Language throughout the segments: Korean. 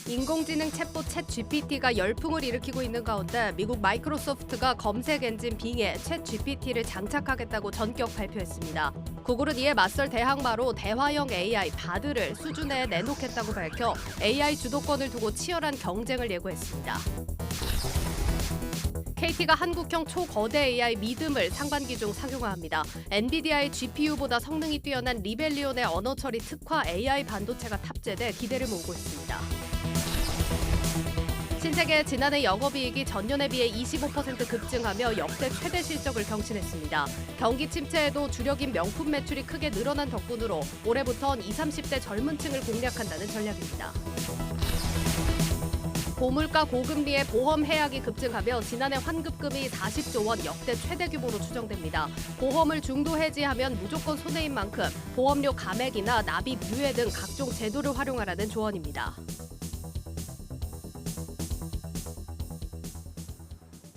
인공지능 챗봇 챗 GPT가 열풍을 일으키고 있는 가운데 미국 마이크로소프트가 검색 엔진 빙에 챗 GPT를 장착하겠다고 전격 발표했습니다. 구글은 이에 맞설 대항마로 대화형 AI 바드를 수준에 내놓겠다고 밝혀 AI 주도권을 두고 치열한 경쟁을 예고했습니다. KT가 한국형 초거대 AI 미듬을 상반기 중 상용화합니다. 엔비디아의 GPU보다 성능이 뛰어난 리벨리온의 언어 처리 특화 AI 반도체가 탑재돼 기대를 모으고 있습니다. 신세계의 지난해 영업이익이 전년에 비해 25% 급증하며 역대 최대 실적을 경신했습니다. 경기 침체에도 주력인 명품 매출이 크게 늘어난 덕분으로 올해부턴 20, 30대 젊은 층을 공략한다는 전략입니다. 고물가 고금리의 보험 해약이 급증하며 지난해 환급금이 40조 원 역대 최대 규모로 추정됩니다. 보험을 중도 해지하면 무조건 손해인 만큼 보험료 감액이나 납입 유예 등 각종 제도를 활용하라는 조언입니다.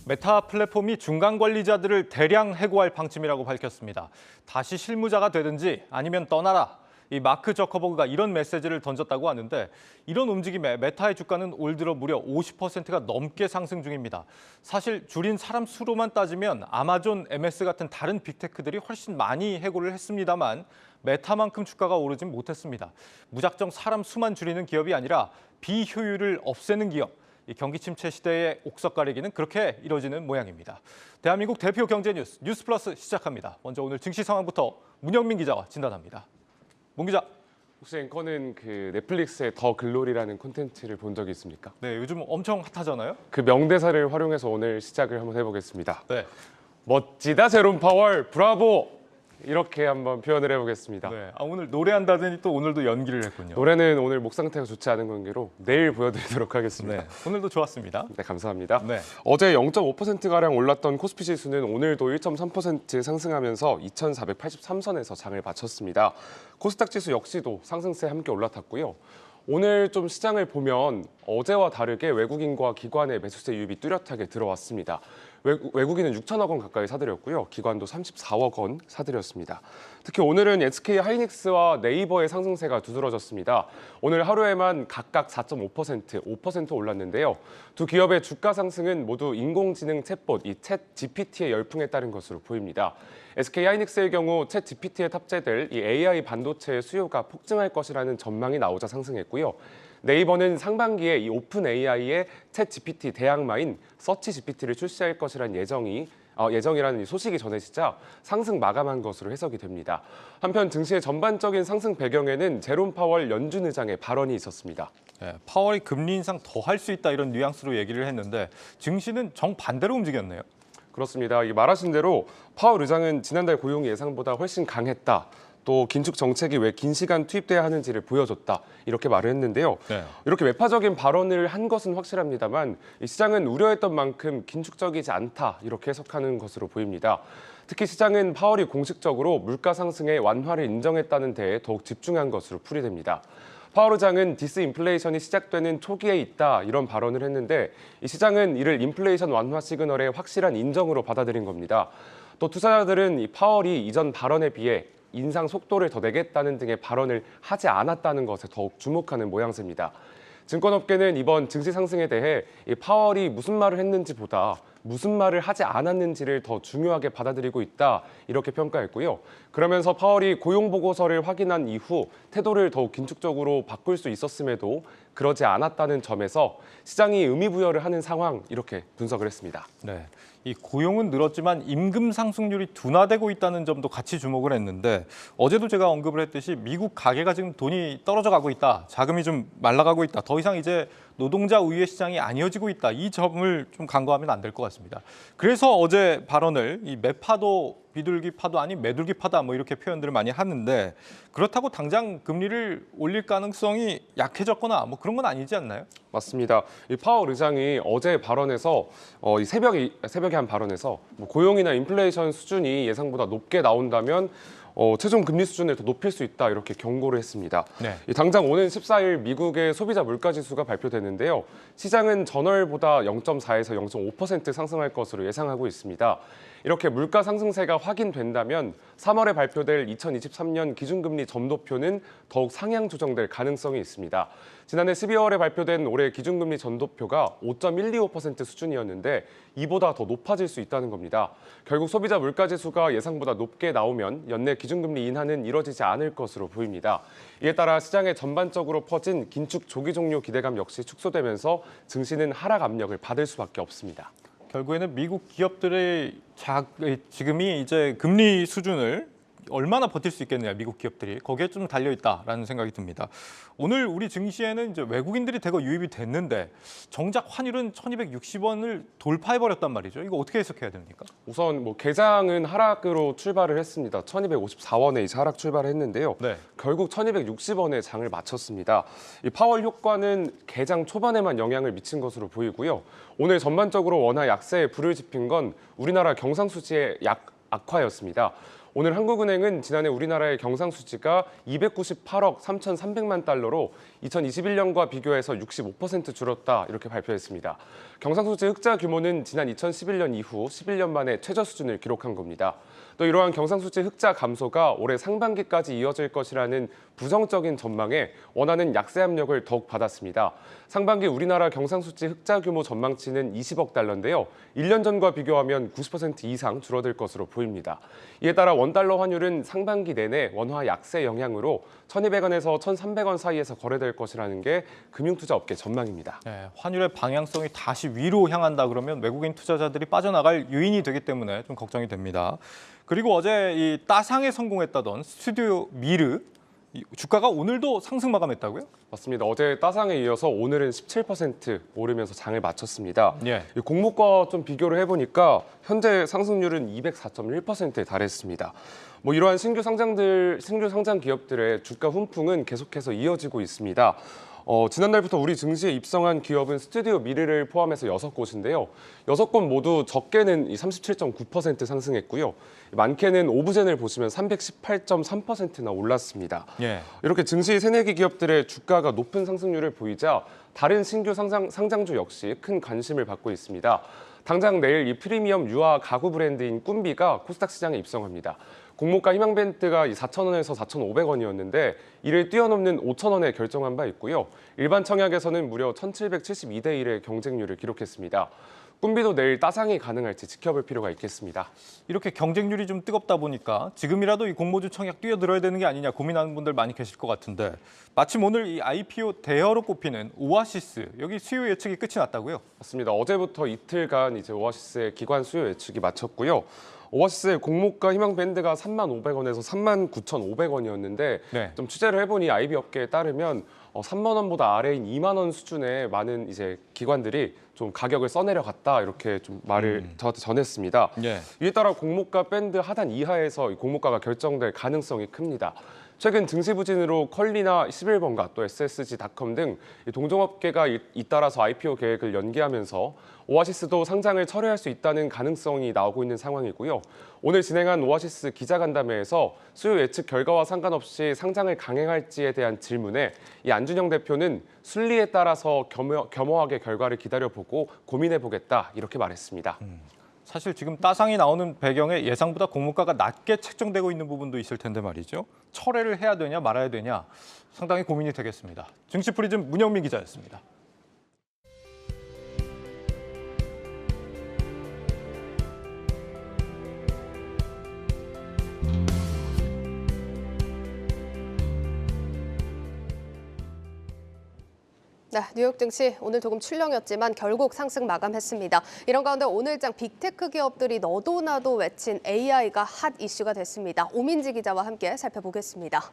메타 플랫폼이 중간 관리자들을 대량 해고할 방침이라고 밝혔습니다. 다시 실무자가 되든지 아니면 떠나라. 이 마크 저커버그가 이런 메시지를 던졌다고 하는데 이런 움직임에 메타의 주가는 올 들어 무려 50%가 넘게 상승 중입니다. 사실 줄인 사람 수로만 따지면 아마존, MS 같은 다른 빅테크들이 훨씬 많이 해고를 했습니다만 메타만큼 주가가 오르진 못했습니다. 무작정 사람 수만 줄이는 기업이 아니라 비효율을 없애는 기업. 이 경기 침체 시대의 옥석 가리기는 그렇게 이뤄지는 모양입니다. 대한민국 대표 경제 뉴스 뉴스플러스 시작합니다. 먼저 오늘 증시 상황부터 문영민 기자와 진단합니다. 문 기자. 혹시 앵커는 그 넷플릭스의 더 글로리라는 콘텐츠를 본 적이 있습니까? 네, 요즘 엄청 핫하잖아요. 그 명대사를 활용해서 오늘 시작을 한번 해보겠습니다. 네. 멋지다 제롬 파월, 브라보! 이렇게 한번 표현을 해보겠습니다. 네. 오늘 노래한다더니 또 오늘도 연기를 했군요. 노래는 오늘 목 상태가 좋지 않은 관계로 내일 보여드리도록 하겠습니다. 네. 오늘도 좋았습니다. 네, 감사합니다. 네. 어제 0.5%가량 올랐던 코스피 지수는 오늘도 1.3% 상승하면서 2,483선에서 장을 마쳤습니다. 코스닥 지수 역시도 상승세 함께 올라탔고요. 오늘 좀 시장을 보면 어제와 다르게 외국인과 기관의 매수세 유입이 뚜렷하게 들어왔습니다. 외국인은 6천억 원 가까이 사들였고요. 기관도 34억 원 사들였습니다. 특히 오늘은 SK 하이닉스와 네이버의 상승세가 두드러졌습니다. 오늘 하루에만 각각 4.5%, 5% 올랐는데요. 두 기업의 주가 상승은 모두 인공지능 챗봇, 이 챗 GPT의 열풍에 따른 것으로 보입니다. SK 하이닉스의 경우 챗 GPT에 탑재될 이 AI 반도체의 수요가 폭증할 것이라는 전망이 나오자 상승했고요. 네이버는 상반기에 이 오픈 AI의 챗 GPT 대항마인 서치 GPT를 출시할 것이라는 예정이라는 소식이 전해지자 상승 마감한 것으로 해석이 됩니다. 한편 증시의 전반적인 상승 배경에는 제롬 파월 연준 의장의 발언이 있었습니다. 네, 파월이 금리 인상 더 할 수 있다 이런 뉘앙스로 얘기를 했는데 증시는 정반대로 움직였네요. 그렇습니다. 말하신 대로 파월 의장은 지난달 고용이 예상보다 훨씬 강했다. 또 긴축 정책이 왜 긴 시간 투입돼야 하는지를 보여줬다 이렇게 말을 했는데요. 네. 이렇게 외파적인 발언을 한 것은 확실합니다만 이 시장은 우려했던 만큼 긴축적이지 않다 이렇게 해석하는 것으로 보입니다. 특히 시장은 파월이 공식적으로 물가 상승의 완화를 인정했다는 데에 더욱 집중한 것으로 풀이됩니다. 파월 의장은 디스인플레이션이 시작되는 초기에 있다 이런 발언을 했는데 이 시장은 이를 인플레이션 완화 시그널의 확실한 인정으로 받아들인 겁니다. 또 투자자들은 이 파월이 이전 발언에 비해 인상 속도를 더 내겠다는 등의 발언을 하지 않았다는 것에 더욱 주목하는 모양새입니다. 증권업계는 이번 증시 상승에 대해 이 파월이 무슨 말을 했는지보다 무슨 말을 하지 않았는지를 더 중요하게 받아들이고 있다 이렇게 평가했고요. 그러면서 파월이 고용보고서를 확인한 이후 태도를 더욱 긴축적으로 바꿀 수 있었음에도 그러지 않았다는 점에서 시장이 의미 부여를 하는 상황 이렇게 분석을 했습니다. 네. 이 고용은 늘었지만 임금 상승률이 둔화되고 있다는 점도 같이 주목을 했는데 어제도 제가 언급을 했듯이 미국 가계가 지금 돈이 떨어져 가고 있다. 자금이 좀 말라가고 있다. 더 이상 이제 노동자 우위의 시장이 아니어지고 있다. 이 점을 좀 간과하면 안 될 것 같습니다. 그래서 어제 발언을 이 매파도 비둘기 파도 아닌 매둘기 파다 뭐 이렇게 표현들을 많이 하는데 그렇다고 당장 금리를 올릴 가능성이 약해졌거나 뭐 그런 건 아니지 않나요? 맞습니다. 이 파월 의장이 어제 발언에서 이 새벽에 한 발언에서 뭐 고용이나 인플레이션 수준이 예상보다 높게 나온다면 최종 금리 수준을 더 높일 수 있다 이렇게 경고를 했습니다. 네. 당장 오는 14일 미국의 소비자 물가지수가 발표됐는데요. 시장은 전월보다 0.4에서 0.5% 상승할 것으로 예상하고 있습니다. 이렇게 물가 상승세가 확인된다면 3월에 발표될 2023년 기준금리 점도표는 더욱 상향 조정될 가능성이 있습니다. 지난해 12월에 발표된 올해 기준금리 점도표가 5.125% 수준이었는데 이보다 더 높아질 수 있다는 겁니다. 결국 소비자 물가지수가 예상보다 높게 나오면 연내 기준금리 인하는 이뤄지지 않을 것으로 보입니다. 이에 따라 시장에 전반적으로 퍼진 긴축 조기 종료 기대감 역시 축소되면서 증시는 하락 압력을 받을 수밖에 없습니다. 결국에는 미국 기업들의 지금이 이제 금리 수준을 얼마나 버틸 수 있겠느냐, 미국 기업들이 거기에 좀 달려 있다라는 생각이 듭니다. 오늘 우리 증시에는 이제 외국인들이 대거 유입이 됐는데 정작 환율은 1,260원을 돌파해 버렸단 말이죠. 이거 어떻게 해석해야 됩니까? 우선 개장은 하락으로 출발을 했습니다. 1,254원에 이제 하락 출발을 했는데요. 네. 결국 1,260원에 장을 마쳤습니다. 이 파월 효과는 개장 초반에만 영향을 미친 것으로 보이고요. 오늘 전반적으로 원화 약세에 불을 지핀 건 우리나라 경상수지의 악화였습니다. 오늘 한국은행은 지난해 우리나라의 경상수지가 298억 3,300만 달러로 2021년과 비교해서 65% 줄었다 이렇게 발표했습니다. 경상수지 흑자 규모는 지난 2011년 이후 11년 만에 최저 수준을 기록한 겁니다. 또 이러한 경상수지 흑자 감소가 올해 상반기까지 이어질 것이라는 부정적인 전망에 원화는 약세 압력을 더욱 받았습니다. 상반기 우리나라 경상수지 흑자 규모 전망치는 20억 달러인데요. 1년 전과 비교하면 90% 이상 줄어들 것으로 보입니다. 이에 따라 원달러 환율은 상반기 내내 원화 약세 영향으로 1,200원에서 1,300원 사이에서 거래될 것이라는 게 금융투자업계 전망입니다. 네, 환율의 방향성이 다시 위로 향한다 그러면 외국인 투자자들이 빠져나갈 요인이 되기 때문에 좀 걱정이 됩니다. 그리고 어제 이 따상에 성공했다던 스튜디오 미르 주가가 오늘도 상승 마감했다고요? 맞습니다. 어제 따상에 이어서 오늘은 17% 오르면서 장을 마쳤습니다. 예. 이 공모가 좀 비교를 해보니까 현재 상승률은 204.1%에 달했습니다. 이러한 신규 상장 기업들의 주가 훈풍은 계속해서 이어지고 있습니다. 지난달부터 우리 증시에 입성한 기업은 스튜디오 미르를 포함해서 6곳인데요. 6곳 모두 적게는 37.9% 상승했고요. 많게는 오브젠을 보시면 318.3%나 올랐습니다. 예. 이렇게 증시 새내기 기업들의 주가가 높은 상승률을 보이자 다른 신규 상장주 역시 큰 관심을 받고 있습니다. 당장 내일 이 프리미엄 유아 가구 브랜드인 꿈비가 코스닥 시장에 입성합니다. 공모가 희망밴드가 4,000원에서 4,500원이었는데 이를 뛰어넘는 5,000원에 결정한 바 있고요. 일반 청약에서는 무려 1,772대 1의 경쟁률을 기록했습니다. 꿈비도 내일 따상이 가능할지 지켜볼 필요가 있겠습니다. 이렇게 경쟁률이 좀 뜨겁다 보니까 지금이라도 이 공모주 청약 뛰어들어야 되는 게 아니냐 고민하는 분들 많이 계실 것 같은데 마침 오늘 이 IPO 대여로 꼽히는 오아시스 여기 수요 예측이 끝이 났다고요? 맞습니다. 어제부터 이틀간 이제 오아시스의 기관 수요 예측이 마쳤고요. 오아시스의 공모가 희망 밴드가 3,500원에서 39,500원이었는데 네. 좀 취재를 해보니 IB 업계에 따르면 3만 원보다 아래인 2만 원 수준의 많은 이제 기관들이 좀 가격을 써내려갔다 이렇게 좀 말을 저한테 전했습니다. 예. 이에 따라 공모가 밴드 하단 이하에서 이 공모가가 결정될 가능성이 큽니다. 최근 증시 부진으로 컬리나 11번가 또 SSG닷컴 등 동종업계가 잇따라서 IPO 계획을 연기하면서 오아시스도 상장을 철회할 수 있다는 가능성이 나오고 있는 상황이고요. 오늘 진행한 오아시스 기자간담회에서 수요 예측 결과와 상관없이 상장을 강행할지에 대한 질문에 이 안준영 대표는 순리에 따라서 겸허하게 결과를 기다려보고 고민해보겠다 이렇게 말했습니다. 사실 지금 따상이 나오는 배경에 예상보다 공모가가 낮게 책정되고 있는 부분도 있을 텐데 말이죠. 철회를 해야 되냐 말아야 되냐 상당히 고민이 되겠습니다. 증시 프리즘 문영민 기자였습니다. 네, 뉴욕 증시 오늘 조금 출렁였지만 결국 상승 마감했습니다. 이런 가운데 오늘장 빅테크 기업들이 너도 나도 외친 AI가 핫 이슈가 됐습니다. 오민지 기자와 함께 살펴보겠습니다.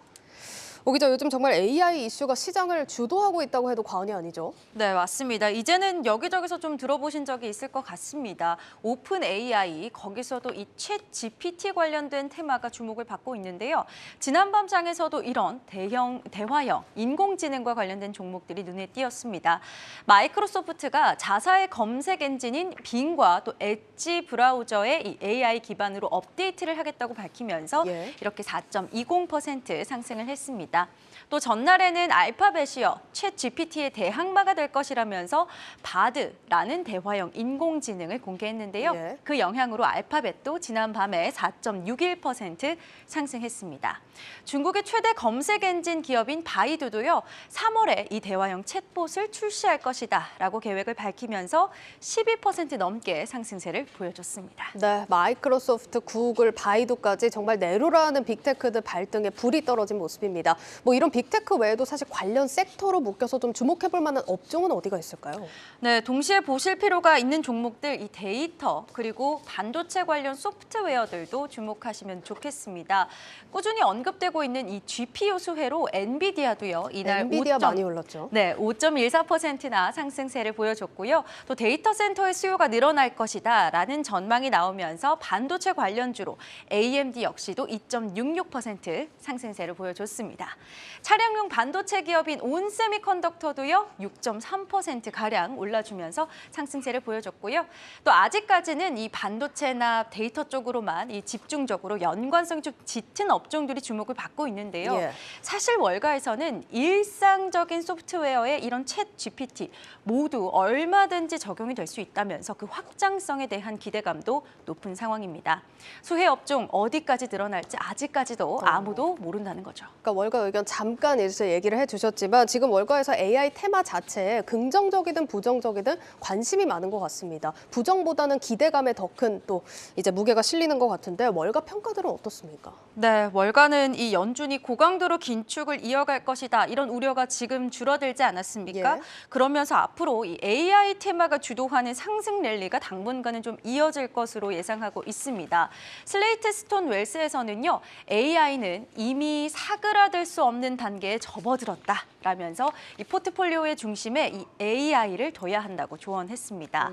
오 기자, 요즘 정말 AI 이슈가 시장을 주도하고 있다고 해도 과언이 아니죠? 네, 맞습니다. 이제는 여기저기서 좀 들어보신 적이 있을 것 같습니다. 오픈 AI, 거기서도 이 챗 GPT 관련된 테마가 주목을 받고 있는데요. 지난밤 장에서도 이런 대화형 인공지능과 관련된 종목들이 눈에 띄었습니다. 마이크로소프트가 자사의 검색 엔진인 빙과 또 엣지 브라우저의 이 AI 기반으로 업데이트를 하겠다고 밝히면서 예. 이렇게 4.20% 상승을 했습니다. 했습니다. 또 전날에는 알파벳이요, 챗 GPT의 대항마가 될 것이라면서 바드라는 대화형 인공지능을 공개했는데요. 예. 그 영향으로 알파벳도 지난 밤에 4.61% 상승했습니다. 중국의 최대 검색 엔진 기업인 바이두도요, 3월에 이 대화형 챗봇을 출시할 것이다라고 계획을 밝히면서 12% 넘게 상승세를 보여줬습니다. 네, 마이크로소프트, 구글, 바이두까지 정말 내로라는 빅테크들 발등에 불이 떨어진 모습입니다. 뭐 이런 빅테크 외에도 사실 관련 섹터로 묶여서 좀 주목해볼 만한 업종은 어디가 있을까요? 네, 동시에 보실 필요가 있는 종목들, 이 데이터 그리고 반도체 관련 소프트웨어들도 주목하시면 좋겠습니다. 꾸준히 언급되고 있는 이 GPU 수혜로 엔비디아도요, 이날 엔비디아 많이 올랐죠. 네, 5.14%나 상승세를 보여줬고요. 또 데이터 센터의 수요가 늘어날 것이다라는 전망이 나오면서 반도체 관련주로 AMD 역시도 2.66% 상승세를 보여줬습니다. 차량용 반도체 기업인 온세미컨덕터도요, 6.3%가량 올라주면서 상승세를 보여줬고요. 또 아직까지는 이 반도체나 데이터 쪽으로만 이 집중적으로 연관성이 좀 짙은 업종들이 주목을 받고 있는데요. 예. 사실 월가에서는 일상적인 소프트웨어에 이런 챗 GPT 모두 얼마든지 적용이 될 수 있다면서 그 확장성에 대한 기대감도 높은 상황입니다. 수혜 업종 어디까지 늘어날지 아직까지도 아무도 모른다는 거죠. 그러니까 월가 의견 잠깐 일서 얘기를 해주셨지만 지금 월가에서 AI 테마 자체에 긍정적이든 부정적이든 관심이 많은 것 같습니다. 부정보다는 기대감에 더 큰 또 이제 무게가 실리는 것 같은데 월가 평가들은 어떻습니까? 네, 월가는 이 연준이 고강도로 긴축을 이어갈 것이다 이런 우려가 지금 줄어들지 않았습니까? 예. 그러면서 앞으로 이 AI 테마가 주도하는 상승 랠리가 당분간은 좀 이어질 것으로 예상하고 있습니다. 슬레이트 스톤 웰스에서는요, AI는 이미 사그라들 수 없는 단계에 접어들었다라면서 이 포트폴리오의 중심에 이 AI를 둬야 한다고 조언했습니다.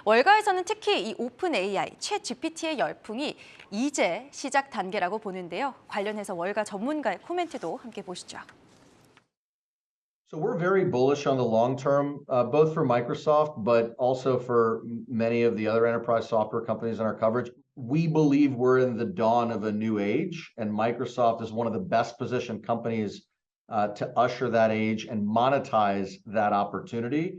월가에서는 특히 이 오픈 AI, 챗 GPT의 열풍이 이제 시작 단계라고 보는데요. 관련해서 월가 전문가의 코멘트도 함께 보시죠. So we're very bullish on the long term, both for Microsoft, but also for many of the other enterprise software companies in our coverage. We believe we're in the dawn of a new age, and Microsoft is one of the best positioned companies to usher that age and monetize that opportunity.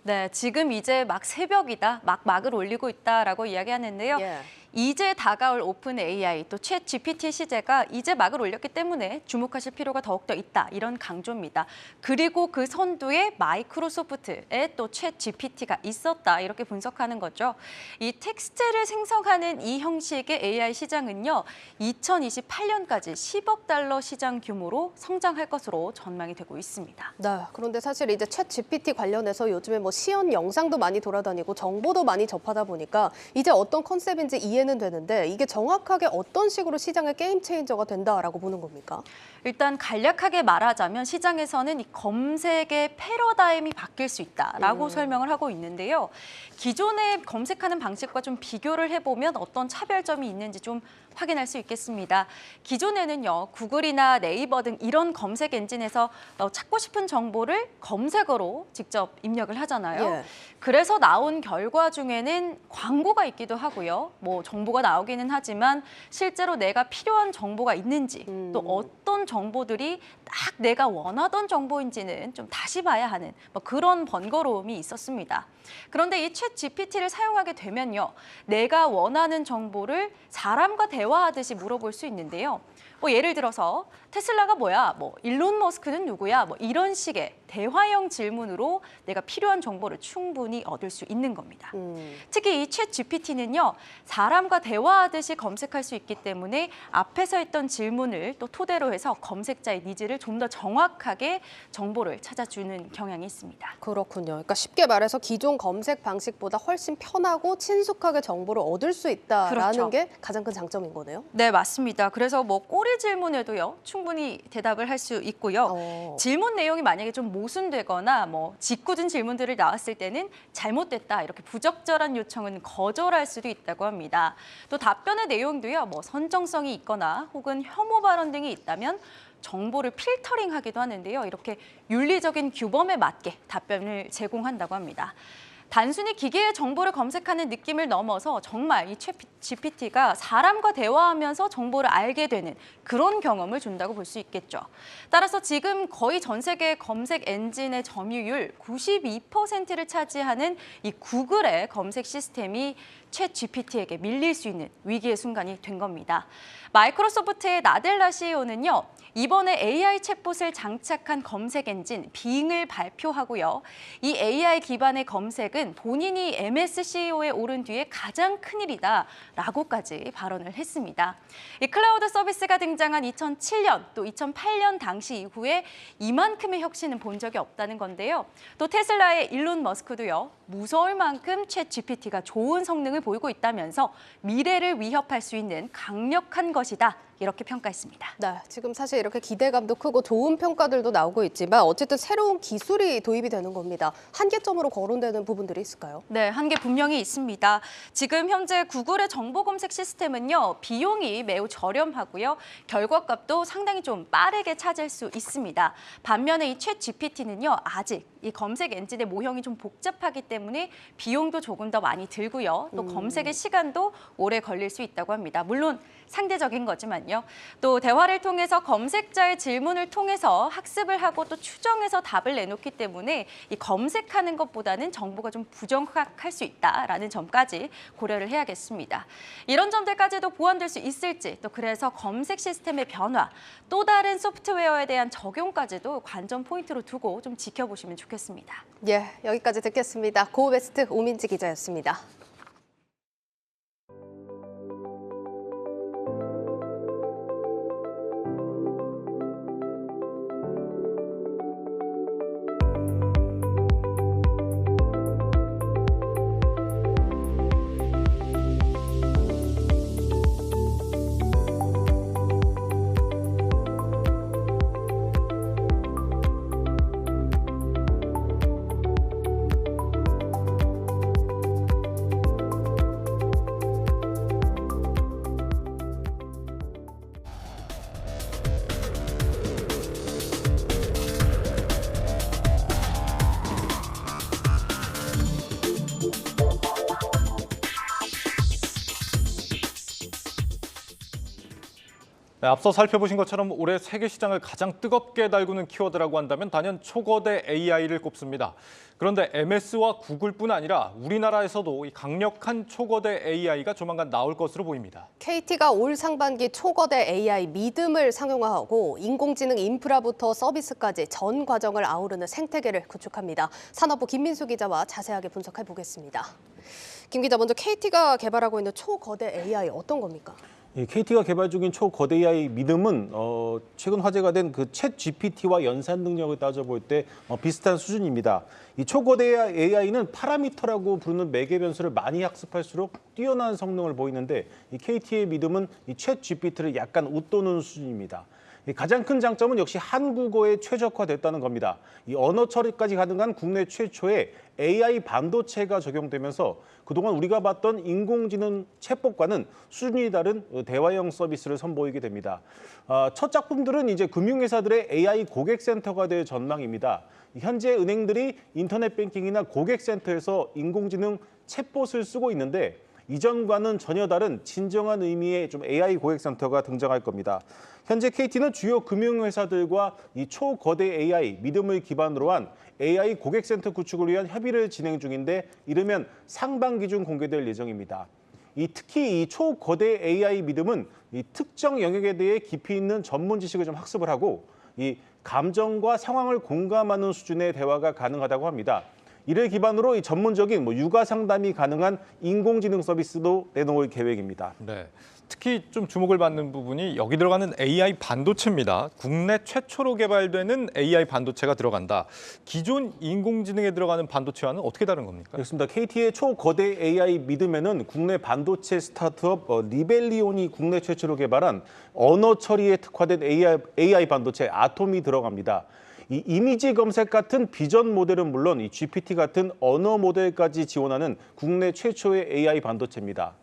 네, 지금 이제 막 새벽이다, 막을 올리고 있다라고 이야기하는데요. 예. 이제 다가올 오픈 AI 또 챗 GPT 시대가 이제 막을 올렸기 때문에 주목하실 필요가 더욱더 있다 이런 강조입니다. 그리고 그 선두에 마이크로소프트의 또 챗 GPT가 있었다 이렇게 분석하는 거죠. 이 텍스트를 생성하는 이 형식의 AI 시장은요, 2028년까지 10억 달러 시장 규모로 성장할 것으로 전망이 되고 있습니다. 네, 그런데 사실 이제 챗 GPT 관련해서 요즘에 뭐 시연 영상도 많이 돌아다니고 정보도 많이 접하다 보니까 이제 어떤 컨셉인지 이해는 되는데 이게 정확하게 어떤 식으로 시장의 게임 체인저가 된다라고 보는 겁니까? 일단 간략하게 말하자면 시장에서는 이 검색의 패러다임이 바뀔 수 있다라고 설명을 하고 있는데요. 기존에 검색하는 방식과 좀 비교를 해보면 어떤 차별점이 있는지 좀 확인할 수 있겠습니다. 기존에는요, 구글이나 네이버 등 이런 검색 엔진에서 찾고 싶은 정보를 검색어로 직접 입력을 하잖아요. 예. 그래서 나온 결과 중에는 광고가 있기도 하고요. 뭐 정보가 나오기는 하지만 실제로 내가 필요한 정보가 있는지 또 어떤 정보들이 딱 내가 원하던 정보인지는 좀 다시 봐야 하는 뭐 그런 번거로움이 있었습니다. 그런데 이 챗 GPT를 사용하게 되면요, 내가 원하는 정보를 사람과 대화하듯이 물어볼 수 있는데요. 뭐 예를 들어서 테슬라가 뭐야? 뭐 일론 머스크는 누구야? 뭐 이런 식의 대화형 질문으로 내가 필요한 정보를 충분히 얻을 수 있는 겁니다. 특히 이 챗 GPT는요, 사람과 대화하듯이 검색할 수 있기 때문에 앞에서 했던 질문을 또 토대로 해서 검색자의 니즈를 좀 더 정확하게 정보를 찾아주는 경향이 있습니다. 그렇군요. 그러니까 쉽게 말해서 기존 검색 방식보다 훨씬 편하고 친숙하게 정보를 얻을 수 있다라는 그렇죠. 게 가장 큰 장점인 거네요. 네, 맞습니다. 그래서 뭐 꼬리 질문에도요, 충분히 대답을 할 수 있고요. 질문 내용이 만약에 좀 모순되거나 뭐 짓궂은 질문들을 나왔을 때는 잘못됐다 이렇게 부적절한 요청은 거절할 수도 있다고 합니다. 또 답변의 내용도요, 뭐 선정성이 있거나 혹은 혐오 발언 등이 있다면 정보를 필터링하기도 하는데요. 이렇게 윤리적인 규범에 맞게 답변을 제공한다고 합니다. 단순히 기계의 정보를 검색하는 느낌을 넘어서 정말 이 챗 GPT가 사람과 대화하면서 정보를 알게 되는 그런 경험을 준다고 볼 수 있겠죠. 따라서 지금 거의 전 세계 검색 엔진의 점유율 92%를 차지하는 이 구글의 검색 시스템이 챗 GPT에게 밀릴 수 있는 위기의 순간이 된 겁니다. 마이크로소프트의 나델라 CEO는요. 이번에 AI 챗봇을 장착한 검색 엔진 빙을 발표하고요. 이 AI 기반의 검색은 본인이 MSCEO에 오른 뒤에 가장 큰일이다라고까지 발언을 했습니다. 이 클라우드 서비스가 등장한 2007년 또 2008년 당시 이후에 이만큼의 혁신은 본 적이 없다는 건데요. 또 테슬라의 일론 머스크도요. 무서울 만큼 챗 GPT가 좋은 성능을 보이고 있다면서 미래를 위협할 수 있는 강력한 것이다. 이렇게 평가했습니다. 네, 지금 사실 이렇게 기대감도 크고 좋은 평가들도 나오고 있지만 어쨌든 새로운 기술이 도입이 되는 겁니다. 한계점으로 거론되는 부분들이 있을까요? 네, 한계 분명히 있습니다. 지금 현재 구글의 정보 검색 시스템은요, 비용이 매우 저렴하고요, 결과값도 상당히 좀 빠르게 찾을 수 있습니다. 반면에 이 챗 GPT는요, 아직 이 검색 엔진의 모형이 좀 복잡하기 때문에 비용도 조금 더 많이 들고요, 또 검색의 시간도 오래 걸릴 수 있다고 합니다. 물론 상대적인 거지만요. 또 대화를 통해서 검색자의 질문을 통해서 학습을 하고 또 추정해서 답을 내놓기 때문에 이 검색하는 것보다는 정보가 좀 부정확할 수 있다라는 점까지 고려를 해야겠습니다. 이런 점들까지도 보완될 수 있을지, 또 그래서 검색 시스템의 변화, 또 다른 소프트웨어에 대한 적용까지도 관전 포인트로 두고 좀 지켜보시면 좋겠습니다. 예, 여기까지 듣겠습니다. 고베스트 오민지 기자였습니다. 네, 앞서 살펴보신 것처럼 올해 세계 시장을 가장 뜨겁게 달구는 키워드라고 한다면 단연 초거대 AI를 꼽습니다. 그런데 MS와 구글뿐 아니라 우리나라에서도 이 강력한 초거대 AI가 조만간 나올 것으로 보입니다. KT가 올 상반기 초거대 AI 믿음을 상용화하고 인공지능 인프라부터 서비스까지 전 과정을 아우르는 생태계를 구축합니다. 산업부 김민수 기자와 자세하게 분석해 보겠습니다. 김 기자, 먼저 KT가 개발하고 있는 초거대 AI 어떤 겁니까? KT가 개발 중인 초거대 AI 믿음은 최근 화제가 된 그 챗 GPT와 연산 능력을 따져볼 때 비슷한 수준입니다. 이 초거대 AI는 파라미터라고 부르는 매개 변수를 많이 학습할수록 뛰어난 성능을 보이는데 이 KT의 믿음은 이 챗 GPT를 약간 웃도는 수준입니다. 가장 큰 장점은 역시 한국어에 최적화됐다는 겁니다. 이 언어 처리까지 가능한 국내 최초의 AI 반도체가 적용되면서 그동안 우리가 봤던 인공지능 챗봇과는 수준이 다른 대화형 서비스를 선보이게 됩니다. 첫 작품들은 이제 금융회사들의 AI 고객센터가 될 전망입니다. 현재 은행들이 인터넷 뱅킹이나 고객센터에서 인공지능 챗봇을 쓰고 있는데 이전과는 전혀 다른 진정한 의미의 좀 AI 고객센터가 등장할 겁니다. 현재 KT는 주요 금융회사들과 이 초거대 AI 믿음을 기반으로 한 AI 고객센터 구축을 위한 협의를 진행 중인데 이르면 상반기 중 공개될 예정입니다. 특히 이 초거대 AI 믿음은 이 특정 영역에 대해 깊이 있는 전문 지식을 좀 학습을 하고 이 감정과 상황을 공감하는 수준의 대화가 가능하다고 합니다. 이를 기반으로 이 전문적인 육아 상담이 가능한 인공지능 서비스도 내놓을 계획입니다. 네, 특히 좀 주목을 받는 부분이 여기 들어가는 AI 반도체입니다. 국내 최초로 개발되는 AI 반도체가 들어간다. 기존 인공지능에 들어가는 반도체와는 어떻게 다른 겁니까? 그렇습니다. KT의 초거대 AI 믿음에는 국내 반도체 스타트업 리벨리온이 국내 최초로 개발한 언어 처리에 특화된 AI 반도체 아톰이 들어갑니다. 이 이미지 검색 같은 비전 모델은 물론 이 GPT 같은 언어 모델까지 지원하는 국내 최초의 AI 반도체입니다.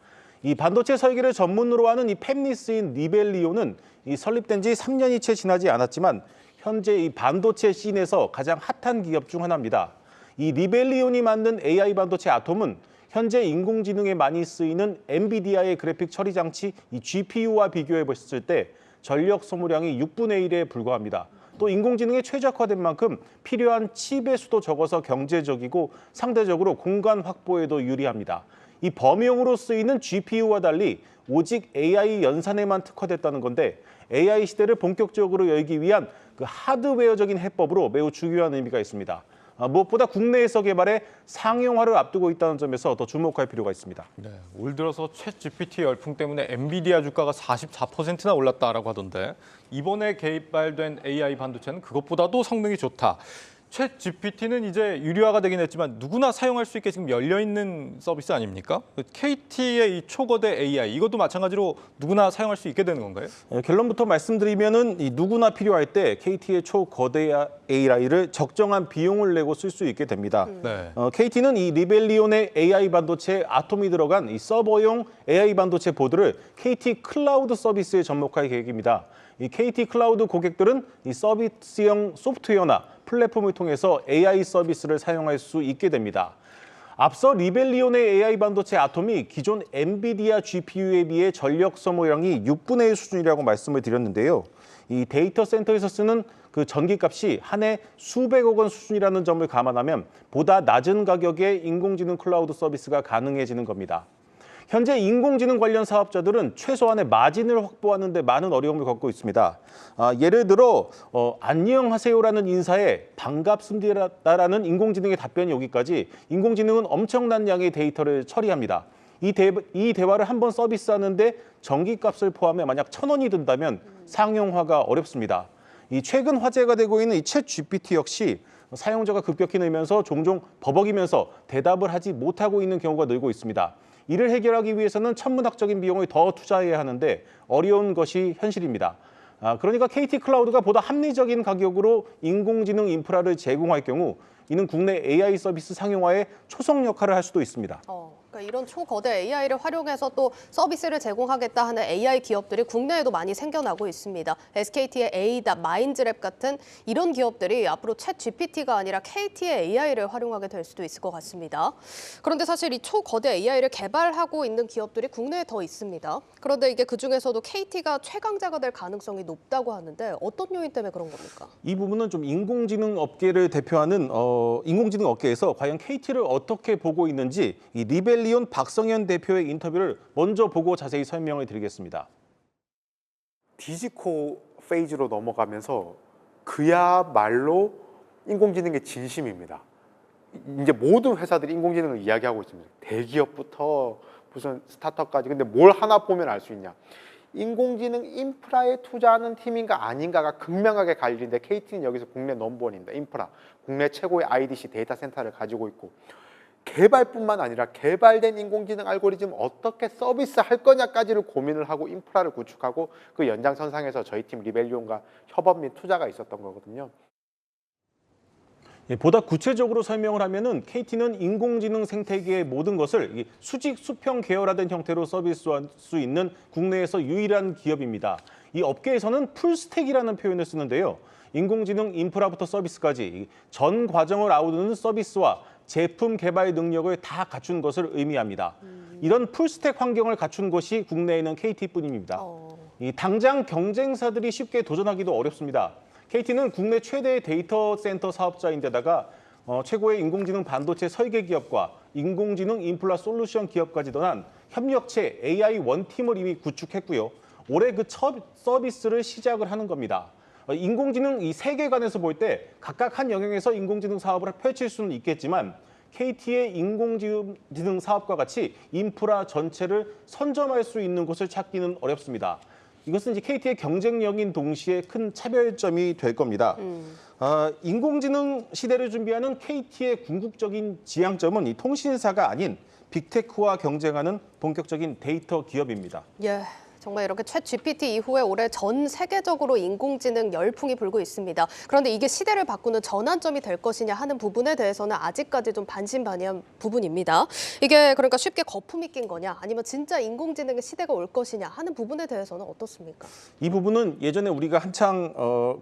이 반도체 설계를 전문으로 하는 이 팹리스인 리벨리온은 이 설립된 지 3년이 채 지나지 않았지만 현재 이 반도체 씬에서 가장 핫한 기업 중 하나입니다. 이 리벨리온이 만든 AI 반도체 아톰은 현재 인공지능에 많이 쓰이는 엔비디아의 그래픽 처리 장치 이 GPU와 비교해 봤을 때 전력 소모량이 6분의 1에 불과합니다. 또 인공지능에 최적화된 만큼 필요한 칩의 수도 적어서 경제적이고 상대적으로 공간 확보에도 유리합니다. 이 범용으로 쓰이는 GPU와 달리 오직 AI 연산에만 특화됐다는 건데 AI 시대를 본격적으로 열기 위한 그 하드웨어적인 해법으로 매우 중요한 의미가 있습니다. 무엇보다 국내에서 개발해 상용화를 앞두고 있다는 점에서 더 주목할 필요가 있습니다. 네, 올 들어서 챗 GPT 열풍 때문에 엔비디아 주가가 44%나 올랐다라고 하던데 이번에 개발된 AI 반도체는 그것보다도 성능이 좋다. 챗 GPT는 이제 유료화가 되긴 했지만 누구나 사용할 수 있게 지금 열려 있는 서비스 아닙니까? KT의 이 초거대 AI 이것도 마찬가지로 누구나 사용할 수 있게 되는 건가요? 결론부터 말씀드리면은 이 누구나 필요할 때 KT의 초거대 AI를 적정한 비용을 내고 쓸 수 있게 됩니다. 네. KT는 이 리벨리온의 AI 반도체 아톰이 들어간 이 서버용 AI 반도체 보드를 KT 클라우드 서비스에 접목할 계획입니다. 이 KT 클라우드 고객들은 이 서비스형 소프트웨어나 플랫폼을 통해서 AI 서비스를 사용할 수 있게 됩니다. 앞서 리벨리온의 AI 반도체 아톰이 기존 엔비디아 GPU에 비해 전력 소모량이 6분의 1 수준이라고 말씀을 드렸는데요. 이 데이터 센터에서 쓰는 그 전기값이 한 해 수백억 원 수준이라는 점을 감안하면 보다 낮은 가격의 인공지능 클라우드 서비스가 가능해지는 겁니다. 현재 인공지능 관련 사업자들은 최소한의 마진을 확보하는 데 많은 어려움을 겪고 있습니다. 예를 들어 안녕하세요라는 인사에 반갑습니다라는 인공지능의 답변이 오기까지 인공지능은 엄청난 양의 데이터를 처리합니다. 이 대화를 한번 서비스하는데 전기값을 포함해 만약 1,000원이 든다면 상용화가 어렵습니다. 이 최근 화제가 되고 있는 이 챗 GPT 역시 사용자가 급격히 늘면서 종종 버벅이면서 대답을 하지 못하고 있는 경우가 늘고 있습니다. 이를 해결하기 위해서는 천문학적인 비용을 더 투자해야 하는데 어려운 것이 현실입니다. 그러니까 KT 클라우드가 보다 합리적인 가격으로 인공지능 인프라를 제공할 경우 이는 국내 AI 서비스 상용화에 초석 역할을 할 수도 있습니다. 그러니까 이런 초거대 AI를 활용해서 또 서비스를 제공하겠다 하는 AI 기업들이 국내에도 많이 생겨나고 있습니다. SKT의 에이다, 마인즈랩 같은 이런 기업들이 앞으로 챗 GPT가 아니라 KT의 AI를 활용하게 될 수도 있을 것 같습니다. 그런데 사실 이 초거대 AI를 개발하고 있는 기업들이 국내에 더 있습니다. 그런데 이게 그중에서도 KT가 최강자가 될 가능성이 높다고 하는데 어떤 요인 때문에 그런 겁니까? 이 부분은 좀 인공지능 업계를 대표하는 인공지능 업계에서 과연 KT를 어떻게 보고 있는지 이 리벨리온 박성현 대표의 인터뷰를 먼저 보고 자세히 설명을 드리겠습니다. 디지코 페이즈로 넘어가면서 그야말로 인공지능의 진심입니다. 이제 모든 회사들이 인공지능을 이야기하고 있습니다. 대기업부터 무슨 스타트업까지. 근데 뭘 하나 보면 알 수 있냐. 인공지능 인프라에 투자하는 팀인가 아닌가가 극명하게 갈리는데 KT는 여기서 국내 넘버원입니다. 인프라. 국내 최고의 IDC 데이터 센터를 가지고 있고 개발뿐만 아니라 개발된 인공지능 알고리즘 어떻게 서비스할 거냐까지를 고민을 하고 인프라를 구축하고 그 연장선상에서 저희 팀 리벨리온과 협업 및 투자가 있었던 거거든요. 보다 구체적으로 설명을 하면은 KT는 인공지능 생태계의 모든 것을 수직 수평 계열화된 형태로 서비스할 수 있는 국내에서 유일한 기업입니다. 이 업계에서는 풀스택이라는 표현을 쓰는데요. 인공지능 인프라부터 서비스까지 전 과정을 아우르는 서비스와 제품 개발 능력을 다 갖춘 것을 의미합니다. 이런 풀스택 환경을 갖춘 것이 국내에는 KT뿐입니다. 당장 경쟁사들이 쉽게 도전하기도 어렵습니다. KT는 국내 최대의 데이터 센터 사업자인데다가 최고의 인공지능 반도체 설계 기업과 인공지능 인프라 솔루션 기업까지 더한 협력체 AI 원팀을 이미 구축했고요. 올해 그 서비스를 시작을 하는 겁니다. 인공지능 이 세계관에서 볼 때 각각 한 영역에서 인공지능 사업을 펼칠 수는 있겠지만 KT의 인공지능 사업과 같이 인프라 전체를 선점할 수 있는 곳을 찾기는 어렵습니다. 이것은 이제 KT의 경쟁력인 동시에 큰 차별점이 될 겁니다. 인공지능 시대를 준비하는 KT의 궁극적인 지향점은 이 통신사가 아닌 빅테크와 경쟁하는 본격적인 데이터 기업입니다. 예. 정말 이렇게 챗 GPT 이후에 올해 전 세계적으로 인공지능 열풍이 불고 있습니다. 그런데 이게 시대를 바꾸는 전환점이 될 것이냐 하는 부분에 대해서는 아직까지 좀 반신반의한 부분입니다. 이게 그러니까 쉽게 거품이 낀 거냐 아니면 진짜 인공지능의 시대가 올 것이냐 하는 부분에 대해서는 어떻습니까? 이 부분은 예전에 우리가 한창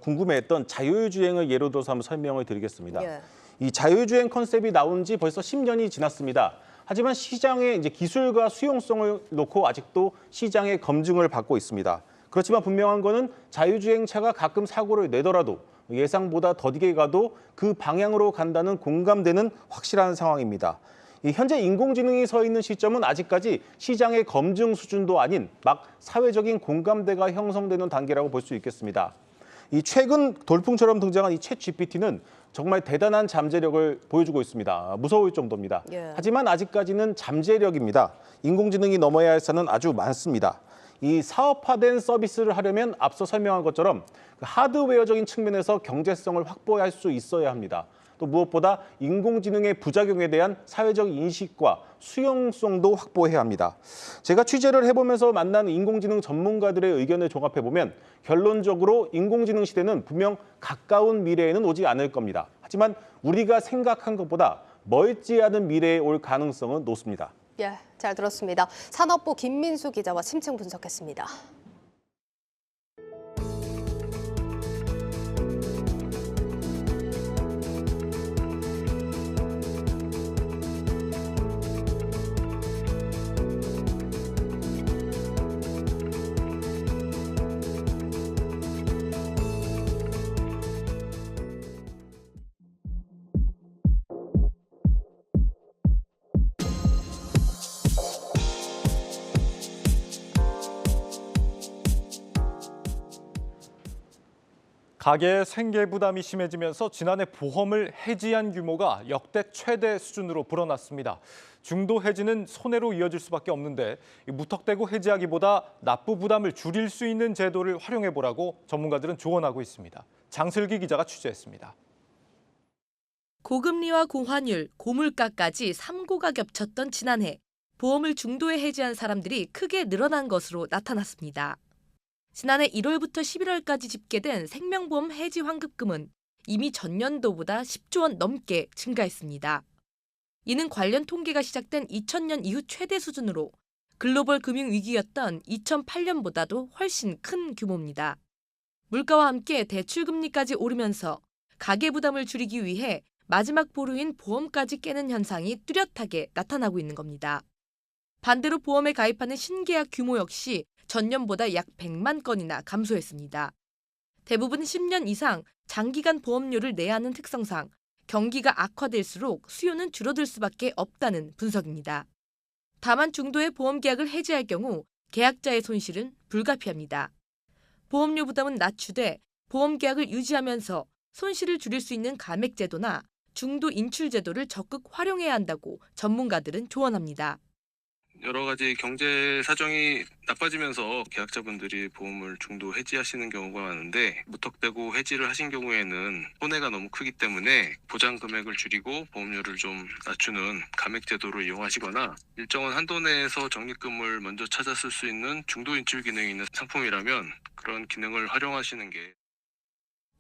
궁금해했던 자율주행을 예로 들어서 한번 설명을 드리겠습니다. 예. 이 자율주행 컨셉이 나온 지 벌써 10년이 지났습니다. 하지만 시장의 이제 기술과 수용성을 놓고 아직도 시장의 검증을 받고 있습니다. 그렇지만 분명한 거는 자율주행차가 가끔 사고를 내더라도 예상보다 더디게 가도 그 방향으로 간다는 공감대는 확실한 상황입니다. 현재 인공지능이 서 있는 시점은 아직까지 시장의 검증 수준도 아닌 막 사회적인 공감대가 형성되는 단계라고 볼 수 있겠습니다. 이 최근 돌풍처럼 등장한 이 챗 GPT는 정말 대단한 잠재력을 보여주고 있습니다. 무서울 정도입니다. 하지만 아직까지는 잠재력입니다. 인공지능이 넘어야 할 산은 아주 많습니다. 이 사업화된 서비스를 하려면 앞서 설명한 것처럼 하드웨어적인 측면에서 경제성을 확보할 수 있어야 합니다. 또 무엇보다 인공지능의 부작용에 대한 사회적 인식과 수용성도 확보해야 합니다. 제가 취재를 해보면서 만난 인공지능 전문가들의 의견을 종합해보면 결론적으로 인공지능 시대는 분명 가까운 미래에는 오지 않을 겁니다. 하지만 우리가 생각한 것보다 멀지 않은 미래에 올 가능성은 높습니다. 예, 잘 들었습니다. 산업부 김민수 기자와 심층 분석했습니다. 가계의 생계 부담이 심해지면서 지난해 보험을 해지한 규모가 역대 최대 수준으로 불어났습니다. 중도 해지는 손해로 이어질 수밖에 없는데 무턱대고 해지하기보다 납부 부담을 줄일 수 있는 제도를 활용해보라고 전문가들은 조언하고 있습니다. 장슬기 기자가 취재했습니다. 고금리와 고환율, 고물가까지 3고가 겹쳤던 지난해 보험을 중도에 해지한 사람들이 크게 늘어난 것으로 나타났습니다. 지난해 1월부터 11월까지 집계된 생명보험 해지 환급금은 이미 전년도보다 10조 원 넘게 증가했습니다. 이는 관련 통계가 시작된 2000년 이후 최대 수준으로 글로벌 금융위기였던 2008년보다도 훨씬 큰 규모입니다. 물가와 함께 대출금리까지 오르면서 가계부담을 줄이기 위해 마지막 보루인 보험까지 깨는 현상이 뚜렷하게 나타나고 있는 겁니다. 반대로 보험에 가입하는 신계약 규모 역시 전년보다 약 100만 건이나 감소했습니다. 대부분 10년 이상 장기간 보험료를 내야 하는 특성상 경기가 악화될수록 수요는 줄어들 수밖에 없다는 분석입니다. 다만 중도의 보험 계약을 해지할 경우 계약자의 손실은 불가피합니다. 보험료 부담은 낮추되 보험 계약을 유지하면서 손실을 줄일 수 있는 감액제도나 중도 인출제도를 적극 활용해야 한다고 전문가들은 조언합니다. 여러 가지 경제 사정이 나빠지면서 계약자분들이 보험을 중도 해지하시는 경우가 많은데 무턱대고 해지를 하신 경우에는 손해가 너무 크기 때문에 보장 금액을 줄이고 보험료를 좀 낮추는 감액 제도를 이용하시거나 일정한 한도 내에서 적립금을 먼저 찾아 쓸 수 있는 중도 인출 기능이 있는 상품이라면 그런 기능을 활용하시는 게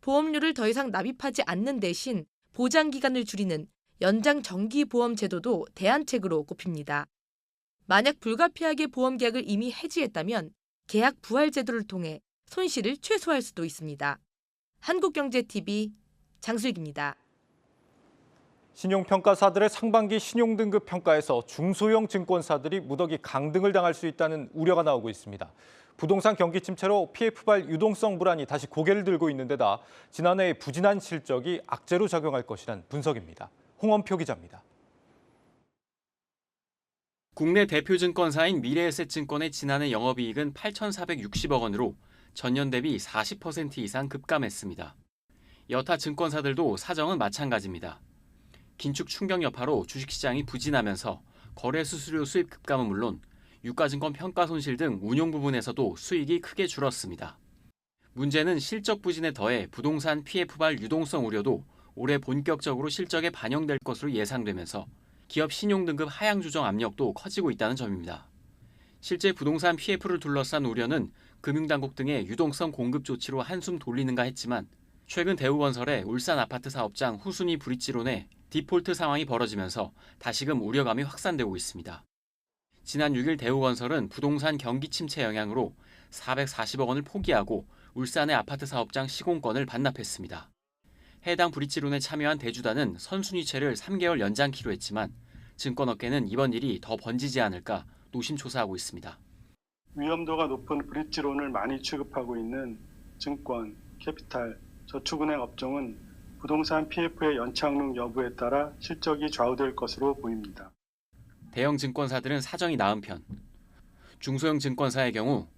보험료를 더 이상 납입하지 않는 대신 보장 기간을 줄이는 연장 정기 보험 제도도 대안책으로 꼽힙니다. 만약 불가피하게 보험 계약을 이미 해지했다면 계약 부활 제도를 통해 손실을 최소화할 수도 있습니다. 한국경제TV 장슬기입니다. 신용평가사들의 상반기 신용등급 평가에서 중소형 증권사들이 무더기 강등을 당할 수 있다는 우려가 나오고 있습니다. 부동산 경기 침체로 PF발 유동성 불안이 다시 고개를 들고 있는 데다 지난해의 부진한 실적이 악재로 작용할 것이란 분석입니다. 홍원표 기자입니다. 국내 대표 증권사인 미래에셋증권의 지난해 영업이익은 8,460억 원으로 전년 대비 40% 이상 급감했습니다. 여타 증권사들도 사정은 마찬가지입니다. 긴축 충격 여파로 주식시장이 부진하면서 거래 수수료 수입 급감은 물론 유가증권 평가 손실 등 운용 부분에서도 수익이 크게 줄었습니다. 문제는 실적 부진에 더해 부동산 PF발 유동성 우려도 올해 본격적으로 실적에 반영될 것으로 예상되면서 기업 신용등급 하향 조정 압력도 커지고 있다는 점입니다. 실제 부동산 PF를 둘러싼 우려는 금융당국 등의 유동성 공급 조치로 한숨 돌리는가 했지만 최근 대우건설의 울산 아파트 사업장 후순위 브릿지론에 디폴트 상황이 벌어지면서 다시금 우려감이 확산되고 있습니다. 지난 6일 대우건설은 부동산 경기 침체 영향으로 440억 원을 포기하고 울산의 아파트 사업장 시공권을 반납했습니다. 해당 브릿지론에 참여한 대주단은 선순위채를 3개월 연장키로 했지만 증권업계는 이번 일이 더 번지지 않을까 노심초사하고 있습니다. 위험도가 높은 브릿지론을 많이 취급하고 있는 증권, 캐피탈, 저축은행 업종은 부동산 PF의 연착륙 여부에 따라 실적이 좌우될 것으로 보입니다. 대형 증권사들은 사정이 나은 편. 중소형 증권사의 경우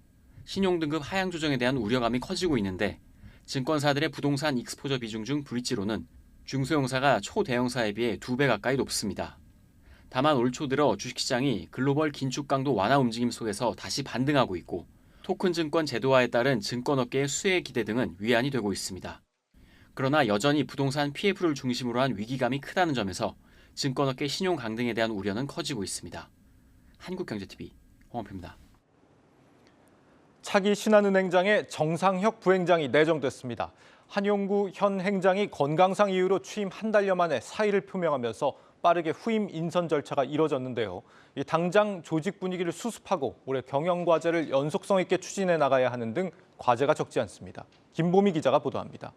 신용등급 하향 조정에 대한 우려감이 커지고 있는데 증권사들의 부동산 익스포저 비중 중 브릿지론은 중소형사가 초대형사에 비해 2배 가까이 높습니다. 다만 올 초 들어 주식시장이 글로벌 긴축 강도 완화 움직임 속에서 다시 반등하고 있고 토큰 증권 제도화에 따른 증권업계의 수혜 기대 등은 위안이 되고 있습니다. 그러나 여전히 부동산 PF를 중심으로 한 위기감이 크다는 점에서 증권업계 신용 강등에 대한 우려는 커지고 있습니다. 한국경제TV 홍원표입니다. 차기 신한은행장에 정상혁 부행장이 내정됐습니다. 한용구 현 행장이 건강상 이유로 취임 한 달여 만에 사의를 표명하면서 빠르게 후임 인선 절차가 이뤄졌는데요. 당장 조직 분위기를 수습하고 올해 경영 과제를 연속성 있게 추진해 나가야 하는 등 과제가 적지 않습니다. 김보미 기자가 보도합니다.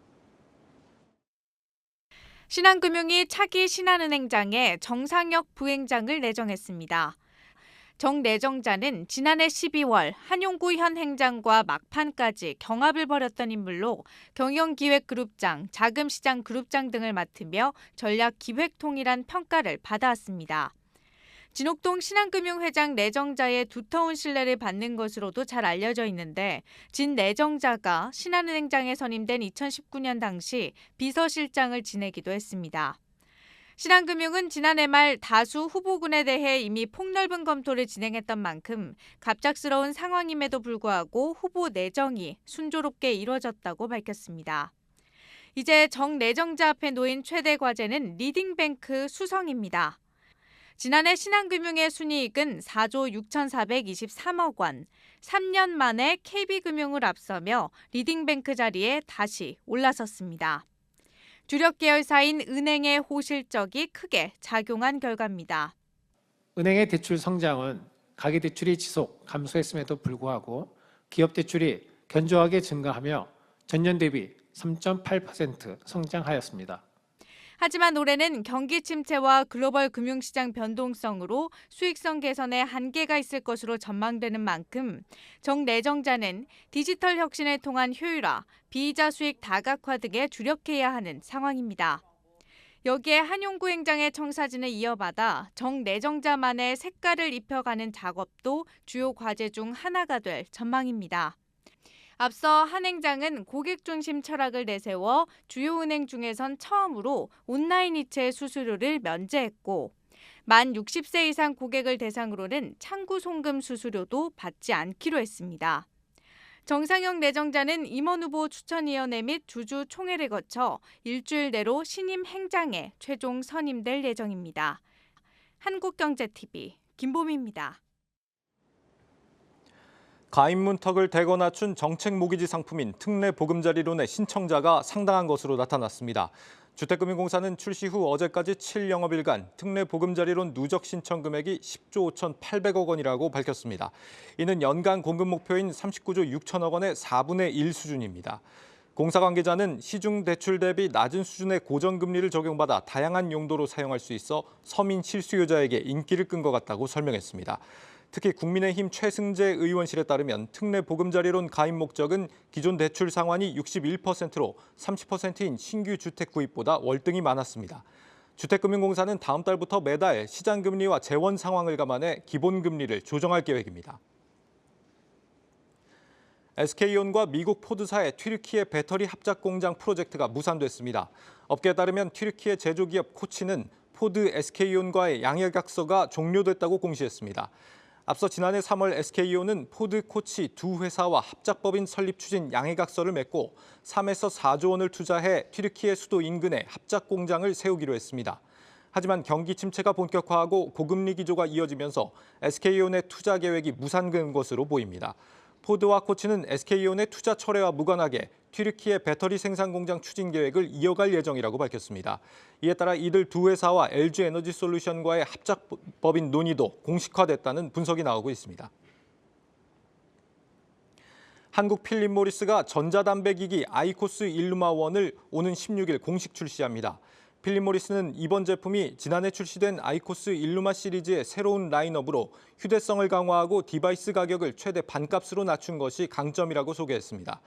신한금융이 차기 신한은행장에 정상혁 부행장을 내정했습니다. 정 내정자는 지난해 12월 한용구 현 행장과 막판까지 경합을 벌였던 인물로 경영기획그룹장, 자금시장 그룹장 등을 맡으며 전략기획통이란 평가를 받아왔습니다. 진옥동 신한금융회장 내정자의 두터운 신뢰를 받는 것으로도 잘 알려져 있는데 진 내정자가 신한은행장에 선임된 2019년 당시 비서실장을 지내기도 했습니다. 신한금융은 지난해 말 다수 후보군에 대해 이미 폭넓은 검토를 진행했던 만큼 갑작스러운 상황임에도 불구하고 후보 내정이 순조롭게 이뤄졌다고 밝혔습니다. 이제 정 내정자 앞에 놓인 최대 과제는 리딩뱅크 수성입니다. 지난해 신한금융의 순이익은 4조 6,423억 원, 3년 만에 KB금융을 앞서며 리딩뱅크 자리에 다시 올라섰습니다. 주력 계열사인 은행의 호실적이 크게 작용한 결과입니다. 은행의 대출 성장은 가계대출이 지속 감소했음에도 불구하고 기업 대출이 견조하게 증가하며 전년 대비 3.8% 성장하였습니다. 하지만 올해는 경기 침체와 글로벌 금융시장 변동성으로 수익성 개선에 한계가 있을 것으로 전망되는 만큼 정 내정자는 디지털 혁신을 통한 효율화, 비이자 수익 다각화 등에 주력해야 하는 상황입니다. 여기에 한용구 행장의 청사진을 이어받아 정 내정자만의 색깔을 입혀가는 작업도 주요 과제 중 하나가 될 전망입니다. 앞서 한 행장은 고객 중심 철학을 내세워 주요 은행 중에선 처음으로 온라인 이체 수수료를 면제했고 만 60세 이상 고객을 대상으로는 창구 송금 수수료도 받지 않기로 했습니다. 정상혁 내정자는 임원 후보 추천위원회 및 주주 총회를 거쳐 일주일 내로 신임 행장에 최종 선임될 예정입니다. 한국경제TV 김보미입니다. 가입 문턱을 대거 낮춘 정책 모기지 상품인 특례 보금자리론의 신청자가 상당한 것으로 나타났습니다. 주택금융공사는 출시 후 어제까지 7영업일간 특례 보금자리론 누적 신청 금액이 10조 5,800억 원이라고 밝혔습니다. 이는 연간 공급 목표인 39조 6천억 원의 4분의 1 수준입니다. 공사 관계자는 시중 대출 대비 낮은 수준의 고정금리를 적용받아 다양한 용도로 사용할 수 있어 서민 실수요자에게 인기를 끈 것 같다고 설명했습니다. 특히 국민의힘 최승재 의원실에 따르면 특례 보금자리론 가입 목적은 기존 대출 상환이 61%로 30%인 신규 주택 구입보다 월등히 많았습니다. 주택금융공사는 다음 달부터 매달 시장금리와 재원 상황을 감안해 기본금리를 조정할 계획입니다. SK온과 미국 포드사의 튀르키예 배터리 합작 공장 프로젝트가 무산됐습니다. 업계에 따르면 튀르키예 제조기업 코치는 포드 SK온과의 양해각서가 종료됐다고 공시했습니다. 앞서 지난해 3월 SK온은 포드 코치 두 회사와 합작법인 설립 추진 양해각서를 맺고 3에서 4조 원을 투자해 튀르키예 수도 인근에 합작 공장을 세우기로 했습니다. 하지만 경기 침체가 본격화하고 고금리 기조가 이어지면서 SK온의 투자 계획이 무산된 것으로 보입니다. 포드와 코치는 SK온의 투자 철회와 무관하게 튀르키예 배터리 생산 공장 추진 계획을 이어갈 예정이라고 밝혔습니다. 이에 따라 이들 두 회사와 LG에너지솔루션과의 합작법인 논의도 공식화됐다는 분석이 나오고 있습니다. 한국 필립 모리스가 전자담배 기기 아이코스 일루마 1을 오는 16일 공식 출시합니다. 필립 모리스는 이번 제품이 지난해 출시된 아이코스 일루마 시리즈의 새로운 라인업으로 휴대성을 강화하고 디바이스 가격을 최대 반값으로 낮춘 것이 강점이라고 소개했습니다.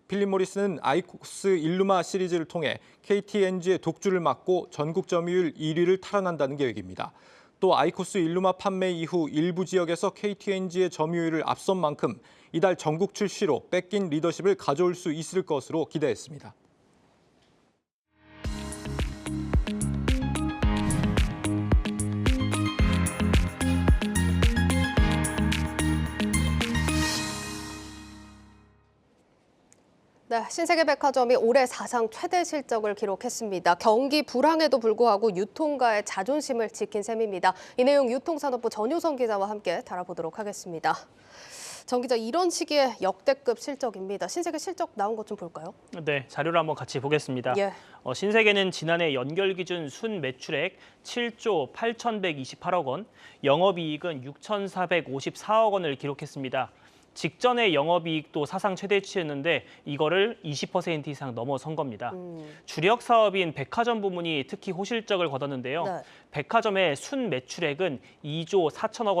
필립 모리스는 아이코스 일루마 시리즈를 통해 KT&G의 독주를 막고 전국 점유율 1위를 탈환한다는 계획입니다. 또 아이코스 일루마 판매 이후 일부 지역에서 KT&G의 점유율을 앞선 만큼 이달 전국 출시로 뺏긴 리더십을 가져올 수 있을 것으로 기대했습니다. 네, 신세계백화점이 올해 사상 최대 실적을 기록했습니다. 경기 불황에도 불구하고 유통가의 자존심을 지킨 셈입니다. 이 내용 유통산업부 전효선 기자와 함께 다뤄보도록 하겠습니다. 전 기자, 이런 시기에 역대급 실적입니다. 신세계 실적 나온 것 좀 볼까요? 네, 자료를 한번 같이 보겠습니다. 예. 신세계는 지난해 연결 기준 순 매출액 7조 8,128억 원, 영업이익은 6,454억 원을 기록했습니다. 직전의 영업이익도 사상 최대치였는데 이거를 20% 이상 넘어선 겁니다. 주력 사업인 백화점 부문이 특히 호실적을 거뒀는데요. 네. 백화점의 순 매출액은 2조 4천억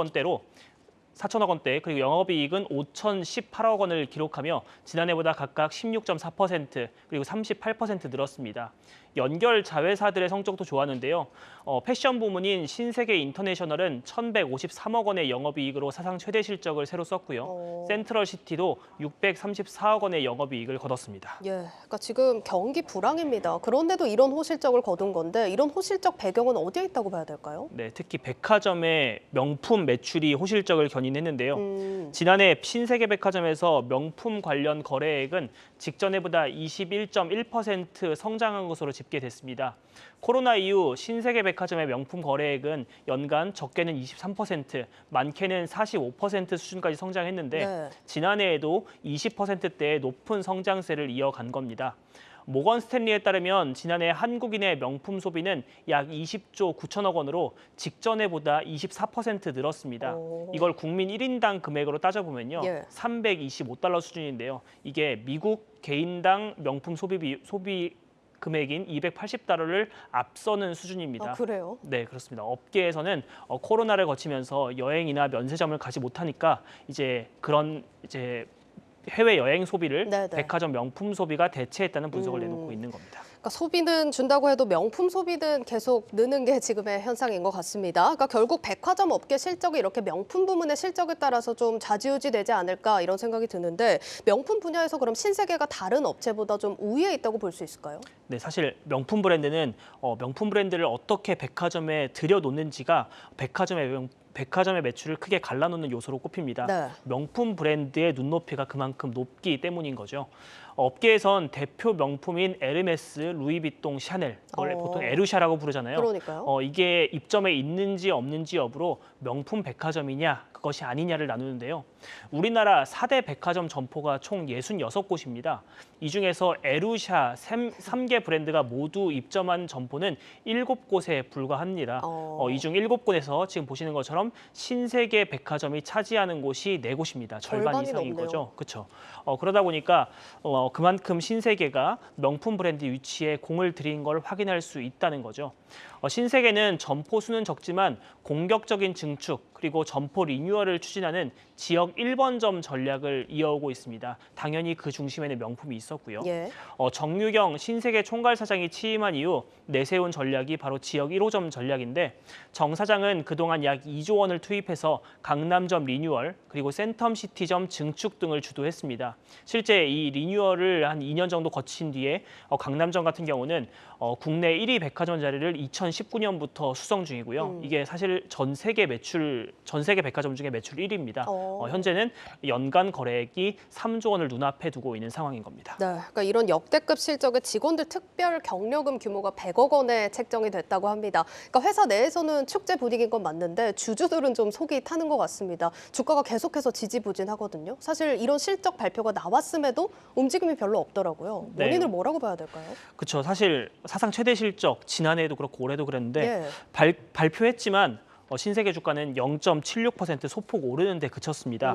원대, 그리고 영업이익은 5,018억 원을 기록하며 지난해보다 각각 16.4% 그리고 38% 늘었습니다. 연결 자회사들의 성적도 좋았는데요. 패션 부문인 신세계 인터내셔널은 1,153억 원의 영업이익으로 사상 최대 실적을 새로 썼고요. 센트럴시티도 634억 원의 영업이익을 거뒀습니다. 예, 그러니까 지금 경기 불황입니다. 그런데도 이런 호실적을 거둔 건데 이런 호실적 배경은 어디에 있다고 봐야 될까요? 네, 특히 백화점의 명품 매출이 호실적을 견인했는데요. 지난해 신세계백화점에서 명품 관련 거래액은 직전해보다 21.1% 성장한 것으로 집계됐습니다. 코로나 이후 신세계백화점의 명품 거래액은 연간 적게는 23%, 많게는 45% 수준까지 성장했는데 네. 지난해에도 20%대의 높은 성장세를 이어간 겁니다. 모건 스탠리에 따르면 지난해 한국인의 명품 소비는 약 20조 9천억 원으로 직전해보다 24% 늘었습니다. 이걸 국민 1인당 금액으로 따져보면요. 예. 325달러 수준인데요. 이게 미국 개인당 명품 소비 금액인 280달러를 앞서는 수준입니다. 그래요? 네, 그렇습니다. 업계에서는 코로나를 거치면서 여행이나 면세점을 가지 못하니까 이제 해외 여행 소비를 네네. 백화점 명품 소비가 대체했다는 분석을 내놓고 있는 겁니다. 그러니까 소비는 준다고 해도 명품 소비는 계속 느는 게 지금의 현상인 것 같습니다. 그러니까 결국 백화점 업계 실적이 이렇게 명품 부문의 실적에 따라서 좀 좌지우지되지 않을까 이런 생각이 드는데 명품 분야에서 그럼 신세계가 다른 업체보다 좀 우위에 있다고 볼 수 있을까요? 네, 사실 명품 브랜드는 명품 브랜드를 어떻게 백화점에 들여놓는지가 백화점의 매출을 크게 갈라놓는 요소로 꼽힙니다. 네. 명품 브랜드의 눈높이가 그만큼 높기 때문인 거죠. 업계에선 대표 명품인 에르메스, 루이비통, 샤넬, 원래 보통 에르샤라고 부르잖아요. 그러니까요. 이게 입점에 있는지 없는지 여부로 명품 백화점이냐 그것이 아니냐를 나누는데요. 우리나라 4대 백화점 점포가 총 66곳입니다. 이 중에서 에르샤 3개 브랜드가 모두 입점한 점포는 7곳에 불과합니다. 이 중 7곳에서 지금 보시는 것처럼 신세계 백화점이 차지하는 곳이 4곳입니다. 절반 이상인 넘네요. 거죠. 그렇죠. 그러다 보니까 그만큼 신세계가 명품 브랜드 위치에 공을 들인 걸 확인할 수 있다는 거죠. 신세계는 점포 수는 적지만 공격적인 증축 그리고 점포 리뉴얼을 추진하는 지역 1번점 전략을 이어오고 있습니다. 당연히 그 중심에는 명품이 있었고요. 예. 정유경 신세계 총괄 사장이 취임한 이후 내세운 전략이 바로 지역 1호점 전략인데 정 사장은 그동안 약 2조 원을 투입해서 강남점 리뉴얼 그리고 센텀시티점 증축 등을 주도했습니다. 실제 이 리뉴얼을 한 2년 정도 거친 뒤에 강남점 같은 경우는 국내 1위 백화점 자리를 2019년부터 수성 중이고요. 이게 사실 전 세계 백화점 중에 매출 1위입니다. 현재는 연간 거래액이 3조 원을 눈앞에 두고 있는 상황인 겁니다. 네, 그러니까 이런 역대급 실적의 직원들 특별 경력금 규모가 100억 원에 책정이 됐다고 합니다. 그러니까 회사 내에서는 축제 분위기인 건 맞는데 주주들은 좀 속이 타는 것 같습니다. 주가가 계속해서 지지부진하거든요. 사실 이런 실적 발표가 나왔음에도 움직임이 별로 없더라고요. 네. 원인을 뭐라고 봐야 될까요? 그렇죠. 사실 사상 최대 실적 지난해에도 그렇고 올해도 그랬는데 예. 발표했지만 신세계 주가는 0.76% 소폭 오르는 데 그쳤습니다.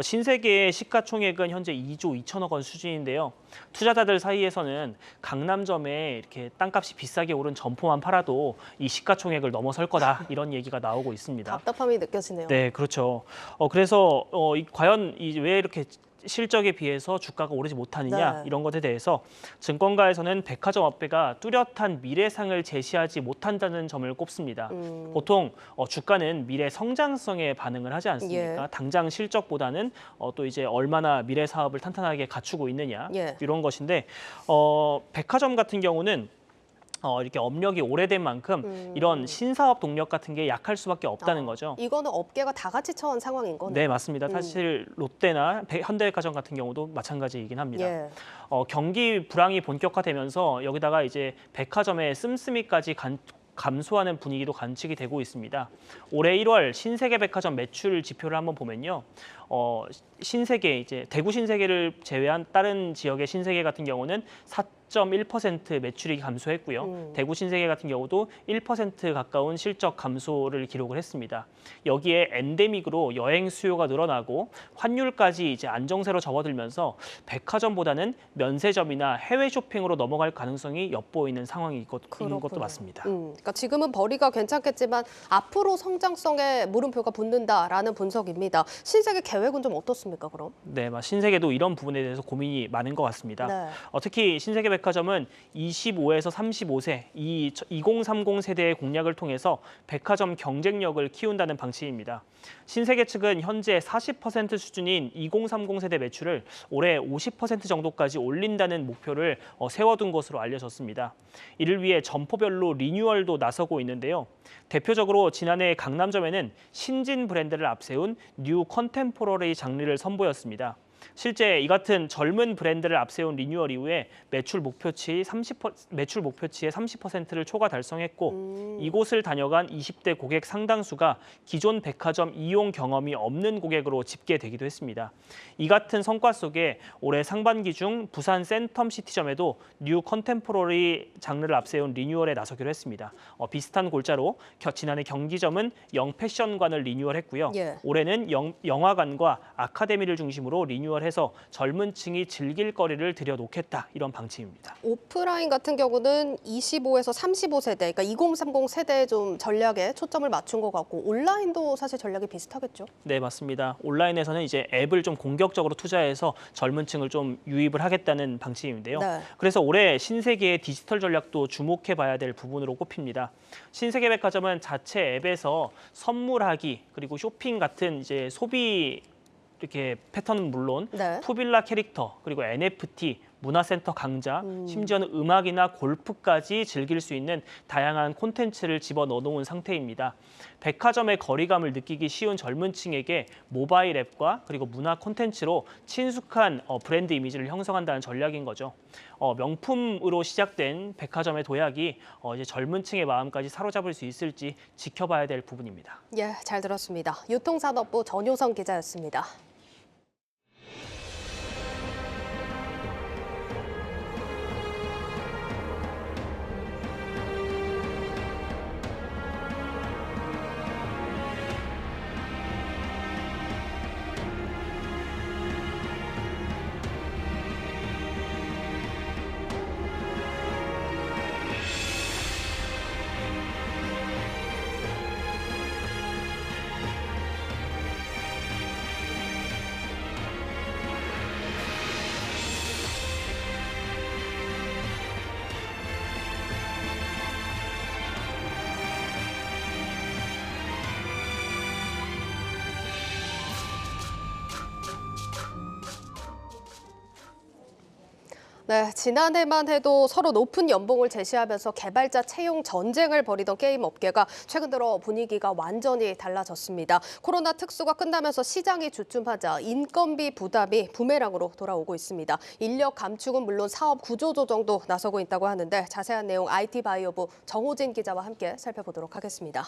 신세계의 시가총액은 현재 2조 2천억 원 수준인데요. 투자자들 사이에서는 강남점에 이렇게 땅값이 비싸게 오른 점포만 팔아도 이 시가총액을 넘어설 거다 이런 얘기가 나오고 있습니다. 답답함이 느껴지네요. 네, 그렇죠. 그래서 과연 왜 이렇게 실적에 비해서 주가가 오르지 못하느냐 네. 이런 것에 대해서 증권가에서는 백화점 업계가 뚜렷한 미래상을 제시하지 못한다는 점을 꼽습니다. 보통 주가는 미래 성장성에 반응을 하지 않습니까? 예. 당장 실적보다는 또 이제 얼마나 미래 사업을 탄탄하게 갖추고 있느냐 예. 이런 것인데 백화점 같은 경우는 이렇게 업력이 오래된 만큼 이런 신사업 동력 같은 게 약할 수밖에 없다는 거죠. 이거는 업계가 다 같이 처한 상황인 거네요. 네, 맞습니다. 사실 롯데나 현대백화점 같은 경우도 마찬가지이긴 합니다. 예. 경기 불황이 본격화되면서 여기다가 이제 백화점의 씀씀이까지 감소하는 분위기도 관측이 되고 있습니다. 올해 1월 신세계백화점 매출 지표를 한번 보면요. 신세계 이제 대구 신세계를 제외한 다른 지역의 신세계 같은 경우는 4.1% 매출이 감소했고요. 대구 신세계 같은 경우도 1% 가까운 실적 감소를 기록을 했습니다. 여기에 엔데믹으로 여행 수요가 늘어나고 환율까지 이제 안정세로 접어들면서 백화점보다는 면세점이나 해외 쇼핑으로 넘어갈 가능성이 엿보이는 상황인 것도 맞습니다. 그러니까 지금은 벌이가 괜찮겠지만 앞으로 성장성에 물음표가 붙는다라는 분석입니다. 신세계 계획은 좀 어떻습니까, 그럼? 네, 신세계도 이런 부분에 대해서 고민이 많은 것 같습니다. 네. 특히 신세계백화점은 25에서 35세 이 2030 세대의 공략을 통해서 백화점 경쟁력을 키운다는 방침입니다. 신세계 측은 현재 40% 수준인 2030 세대 매출을 올해 50% 정도까지 올린다는 목표를 세워둔 것으로 알려졌습니다. 이를 위해 점포별로 리뉴얼도 나서고 있는데요. 대표적으로 지난해 강남점에는 신진 브랜드를 앞세운 뉴 컨템포러리 장르를 선보였습니다. 실제 이 같은 젊은 브랜드를 앞세운 리뉴얼 이후에 매출 목표치의 30%를 초과 달성했고 이곳을 다녀간 20대 고객 상당수가 기존 백화점 이용 경험이 없는 고객으로 집계되기도 했습니다. 이 같은 성과 속에 올해 상반기 중 부산 센텀시티점에도 뉴 컨템포러리 장르를 앞세운 리뉴얼에 나서기로 했습니다. 비슷한 골자로 지난해 경기점은 영패션관을 리뉴얼했고요. 예. 올해는 영화관과 아카데미를 중심으로 리뉴얼해서 젊은 층이 즐길 거리를 들여놓겠다 이런 방침입니다. 오프라인 같은 경우는 25에서 35세대, 그러니까 2030 세대의 좀 전략에 초점을 맞춘 것 같고 온라인도 사실 전략이 비슷하겠죠? 네, 맞습니다. 온라인에서는 이제 앱을 좀 공격적으로 투자해서 젊은 층을 좀 유입을 하겠다는 방침인데요. 네. 그래서 올해 신세계의 디지털 전략도 주목해 봐야 될 부분으로 꼽힙니다. 신세계백화점은 자체 앱에서 선물하기 그리고 쇼핑 같은 이제 소비 이렇게 패턴은 물론 네. 푸빌라 캐릭터 그리고 NFT, 문화센터 강좌, 심지어는 음악이나 골프까지 즐길 수 있는 다양한 콘텐츠를 집어넣어놓은 상태입니다. 백화점의 거리감을 느끼기 쉬운 젊은 층에게 모바일 앱과 그리고 문화 콘텐츠로 친숙한 브랜드 이미지를 형성한다는 전략인 거죠. 명품으로 시작된 백화점의 도약이 이제 젊은 층의 마음까지 사로잡을 수 있을지 지켜봐야 될 부분입니다. 예, 잘 들었습니다. 유통산업부 전효성 기자였습니다. 네, 지난해만 해도 서로 높은 연봉을 제시하면서 개발자 채용 전쟁을 벌이던 게임 업계가 최근 들어 분위기가 완전히 달라졌습니다. 코로나 특수가 끝나면서 시장이 주춤하자 인건비 부담이 부메랑으로 돌아오고 있습니다. 인력 감축은 물론 사업 구조 조정도 나서고 있다고 하는데 자세한 내용 IT바이오부 정호진 기자와 함께 살펴보도록 하겠습니다.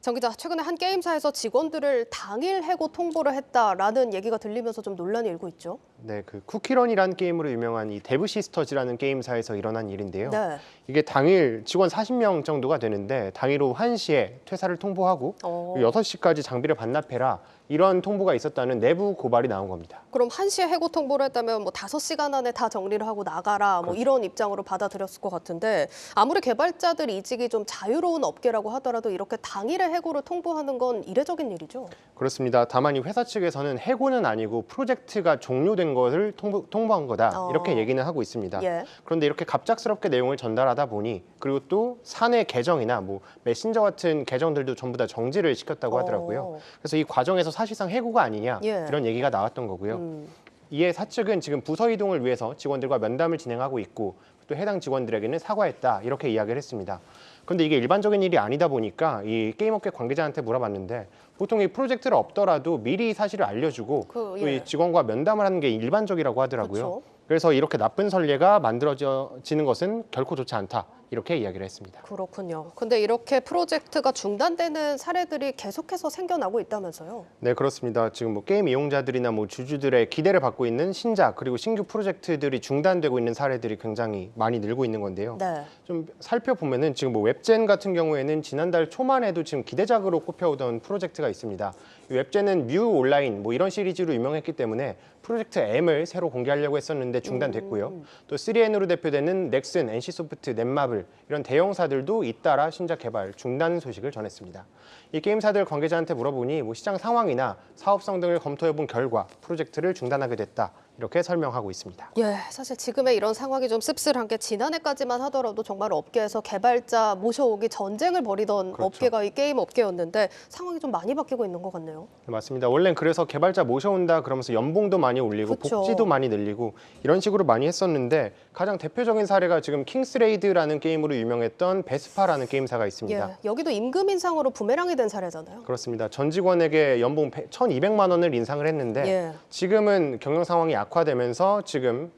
정 기자, 최근에 한 게임사에서 직원들을 당일 해고 통보를 했다라는 얘기가 들리면서 좀 논란이 일고 있죠? 네, 그 쿠키런이라는 게임으로 유명한 이 데브 시스터즈라는 게임사에서 일어난 일인데요. 네. 이게 당일 직원 40명 정도가 되는데 당일 오후 1시에 퇴사를 통보하고 6시까지 장비를 반납해라 이런 통보가 있었다는 내부 고발이 나온 겁니다. 그럼 1시에 해고 통보를 했다면 뭐 5시간 안에 다 정리를 하고 나가라 뭐 이런 입장으로 받아들였을 것 같은데 아무리 개발자들 이직이 좀 자유로운 업계라고 하더라도 이렇게 당일에 해고를 통보하는 건 이례적인 일이죠? 그렇습니다. 다만 이 회사 측에서는 해고는 아니고 프로젝트가 종료된 것을 통보한 거다 이렇게 얘기는 하고 있습니다. 예. 그런데 이렇게 갑작스럽게 내용을 전달하다 보니 그리고 또 사내 계정이나 뭐 메신저 같은 계정들도 전부 다 정지를 시켰다고 하더라고요. 그래서 이 과정에서 사실상 해고가 아니냐 이런 얘기가 나왔던 거고요. 이에 사측은 지금 부서 이동을 위해서 직원들과 면담을 진행하고 있고 또 해당 직원들에게는 사과했다 이렇게 이야기를 했습니다. 그런데 이게 일반적인 일이 아니다 보니까 이 게임업계 관계자한테 물어봤는데 보통 이 프로젝트를 없더라도 미리 사실을 알려주고 또 이 직원과 면담을 하는 게 일반적이라고 하더라고요. 그래서 이렇게 나쁜 선례가 만들어지는 것은 결코 좋지 않다. 이렇게 이야기를 했습니다. 그렇군요. 근데 이렇게 프로젝트가 중단되는 사례들이 계속해서 생겨나고 있다면서요? 네, 그렇습니다. 지금 뭐 게임 이용자들이나 뭐 주주들의 기대를 받고 있는 신작 그리고 신규 프로젝트들이 중단되고 있는 사례들이 굉장히 많이 늘고 있는 건데요. 네. 좀 살펴보면은 지금 뭐 웹젠 같은 경우에는 지난달 초만 해도 지금 기대작으로 꼽혀오던 프로젝트가 있습니다. 이 웹젠은 뮤 온라인 뭐 이런 시리즈로 유명했기 때문에 프로젝트 M을 새로 공개하려고 했었는데 중단됐고요. 또 3N으로 대표되는 넥슨, NC소프트, 넷마블 이런 대형사들도 잇따라 신작 개발 중단 소식을 전했습니다. 이 게임사들 관계자한테 물어보니 뭐 시장 상황이나 사업성 등을 검토해본 결과 프로젝트를 중단하게 됐다. 이렇게 설명하고 있습니다. 예, 사실 지금의 이런 상황이 좀 씁쓸한 게 지난해까지만 하더라도 정말 업계에서 개발자 모셔오기 전쟁을 벌이던 업계가 이 게임 업계였는데 상황이 좀 많이 바뀌고 있는 것 같네요. 네, 맞습니다. 원래는 그래서 개발자 모셔온다 그러면서 연봉도 많이 올리고 복지도 많이 늘리고 이런 식으로 많이 했었는데 가장 대표적인 사례가 지금 킹스레이드라는 게임으로 유명했던 베스파라는 게임사가 있습니다. 예, 여기도 임금 인상으로 부메랑이 된 사례잖아요. 그렇습니다. 전 직원에게 연봉 1,200만 원을 인상을 했는데 지금은 경영 상황이 악화되면서 지금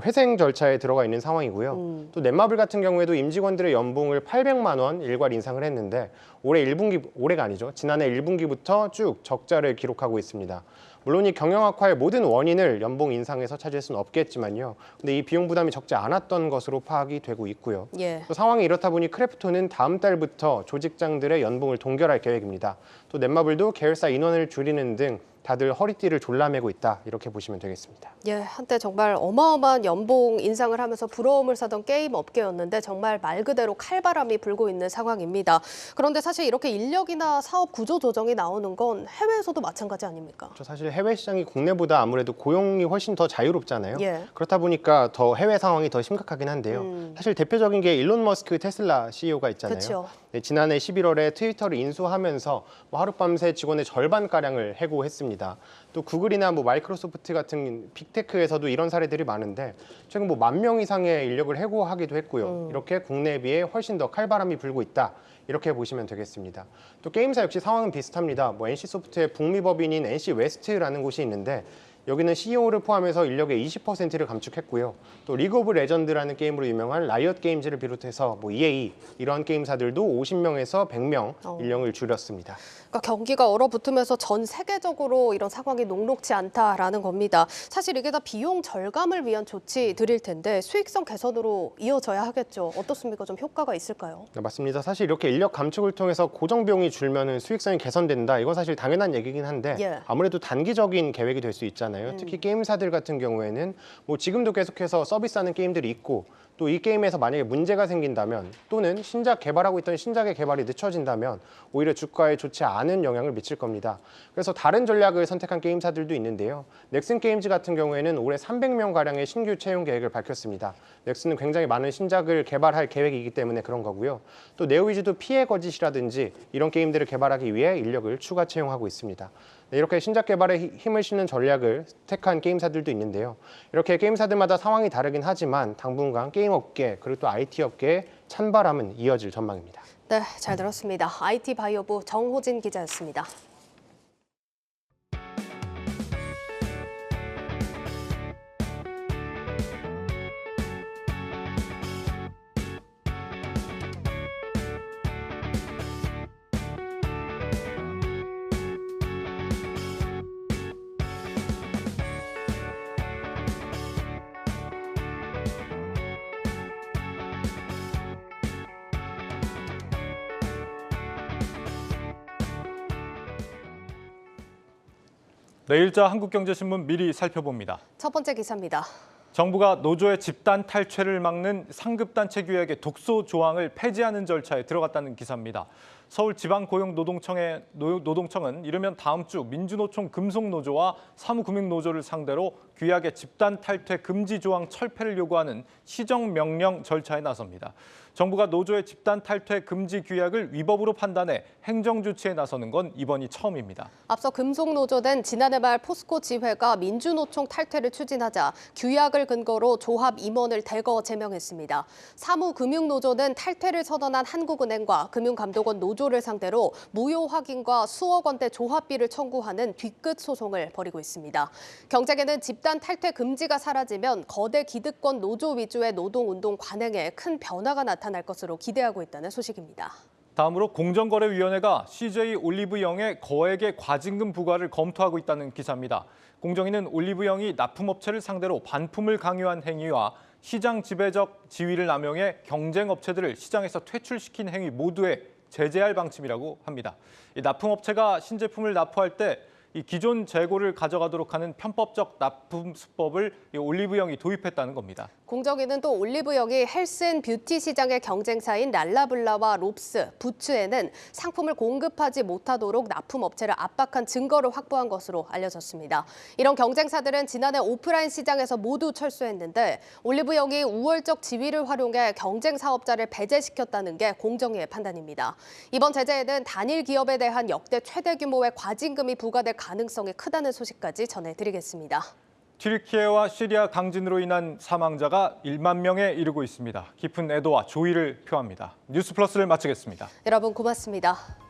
회생 절차에 들어가 있는 상황이고요. 또 넷마블 같은 경우에도 임직원들의 연봉을 800만 원 일괄 인상을 했는데 올해가 아니죠. 지난해 1분기부터 쭉 적자를 기록하고 있습니다. 물론 이 경영 악화의 모든 원인을 연봉 인상에서 찾을 수는 없겠지만요. 근데 이 비용 부담이 적지 않았던 것으로 파악이 되고 있고요. 또 상황이 이렇다 보니 크래프톤은 다음 달부터 조직장들의 연봉을 동결할 계획입니다. 또 넷마블도 계열사 인원을 줄이는 등 다들 허리띠를 졸라매고 있다 이렇게 보시면 되겠습니다. 예, 한때 정말 어마어마한 연봉 인상을 하면서 부러움을 사던 게임 업계였는데 정말 말 그대로 칼바람이 불고 있는 상황입니다. 그런데 사실 이렇게 인력이나 사업 구조 조정이 나오는 건 해외에서도 마찬가지 아닙니까? 사실 해외 시장이 국내보다 아무래도 고용이 훨씬 더 자유롭잖아요. 그렇다 보니까 더 해외 상황이 더 심각하긴 한데요. 사실 대표적인 게 일론 머스크 테슬라 CEO가 있잖아요. 네, 지난해 11월에 트위터를 인수하면서 하룻밤새 직원의 절반가량을 해고했습니다. 또 구글이나 마이크로소프트 같은 빅테크에서도 이런 사례들이 많은데 최근 10,000명 이상의 인력을 해고하기도 했고요. 이렇게 국내에 비해 훨씬 더 칼바람이 불고 있다. 이렇게 보시면 되겠습니다. 또 게임사 역시 상황은 비슷합니다. NC소프트의 북미 법인인 NC 웨스트라는 곳이 있는데 여기는 CEO를 포함해서 인력의 20%를 감축했고요. 또 리그 오브 레전드라는 게임으로 유명한 라이엇 게임즈를 비롯해서 EA 이런 게임사들도 50명에서 100명 인력을 줄였습니다. 그러니까 경기가 얼어붙으면서 전 세계적으로 이런 상황이 녹록지 않다라는 겁니다. 사실 이게 다 비용 절감을 위한 조치들일 텐데 수익성 개선으로 이어져야 하겠죠. 어떻습니까? 좀 효과가 있을까요? 네, 맞습니다. 사실 이렇게 인력 감축을 통해서 고정 비용이 줄면은 수익성이 개선된다. 이건 사실 당연한 얘기긴 한데 아무래도 단기적인 계획이 될 수 있잖아요. 특히 게임사들 같은 경우에는 지금도 계속해서 서비스하는 게임들이 있고 또 이 게임에서 만약에 문제가 생긴다면 또는 신작 개발하고 있던 신작의 개발이 늦춰진다면 오히려 주가에 좋지 않은 영향을 미칠 겁니다. 그래서 다른 전략을 선택한 게임사들도 있는데요. 넥슨 게임즈 같은 경우에는 올해 300명가량의 신규 채용 계획을 밝혔습니다. 넥슨은 굉장히 많은 신작을 개발할 계획이기 때문에 그런 거고요. 또 네오위즈도 피해 거짓이라든지 이런 게임들을 개발하기 위해 인력을 추가 채용하고 있습니다. 네, 이렇게 신작 개발에 힘을 실는 전략을 택한 게임사들도 있는데요. 이렇게 게임사들마다 상황이 다르긴 하지만 당분간 게임업계 그리고 또 IT업계의 찬바람은 이어질 전망입니다. 네, 잘 들었습니다. IT 바이오부 정호진 기자였습니다. 내일자 한국경제신문 미리 살펴봅니다. 첫 번째 기사입니다. 정부가 노조의 집단 탈퇴를 막는 상급단체 규약의 독소 조항을 폐지하는 절차에 들어갔다는 기사입니다. 서울지방고용노동청은 이르면 다음 주 민주노총 금속노조와 사무금융노조를 상대로 규약의 집단 탈퇴 금지 조항 철폐를 요구하는 시정명령 절차에 나섭니다. 정부가 노조의 집단 탈퇴 금지 규약을 위법으로 판단해 행정조치에 나서는 건 이번이 처음입니다. 앞서 금속노조는 지난해 말 포스코 지회가 민주노총 탈퇴를 추진하자 규약을 근거로 조합 임원을 대거 제명했습니다. 사무금융노조는 탈퇴를 선언한 한국은행과 금융감독원 노조를 상대로 무효 확인과 수억 원대 조합비를 청구하는 뒤끝 소송을 벌이고 있습니다. 경쟁에는 집단 탈퇴 금지가 사라지면 거대 기득권 노조 위주의 노동운동 관행에 큰 변화가 나타날 것으로 기대하고 있다는 소식입니다. 다음으로 공정거래위원회가 CJ 올리브영의 거액의 과징금 부과를 검토하고 있다는 기사입니다. 공정위는 올리브영이 납품업체를 상대로 반품을 강요한 행위와 시장 지배적 지위를 남용해 경쟁업체들을 시장에서 퇴출시킨 행위 모두에 제재할 방침이라고 합니다. 이 납품업체가 신제품을 납부할 때 이 기존 재고를 가져가도록 하는 편법적 납품 수법을 올리브영이 도입했다는 겁니다. 공정위는 또 올리브영이 헬스앤뷰티 시장의 경쟁사인 랄라블라와 롭스, 부츠에는 상품을 공급하지 못하도록 납품업체를 압박한 증거를 확보한 것으로 알려졌습니다. 이런 경쟁사들은 지난해 오프라인 시장에서 모두 철수했는데 올리브영이 우월적 지위를 활용해 경쟁 사업자를 배제시켰다는 게 공정위의 판단입니다. 이번 제재에는 단일 기업에 대한 역대 최대 규모의 과징금이 부과될 가능성이 크다는 소식까지 전해드리겠습니다. 튀르키예와 시리아 강진으로 인한 사망자가 1만 명에 이르고 있습니다. 깊은 애도와 조의를 표합니다. 뉴스플러스를 마치겠습니다. 여러분 고맙습니다.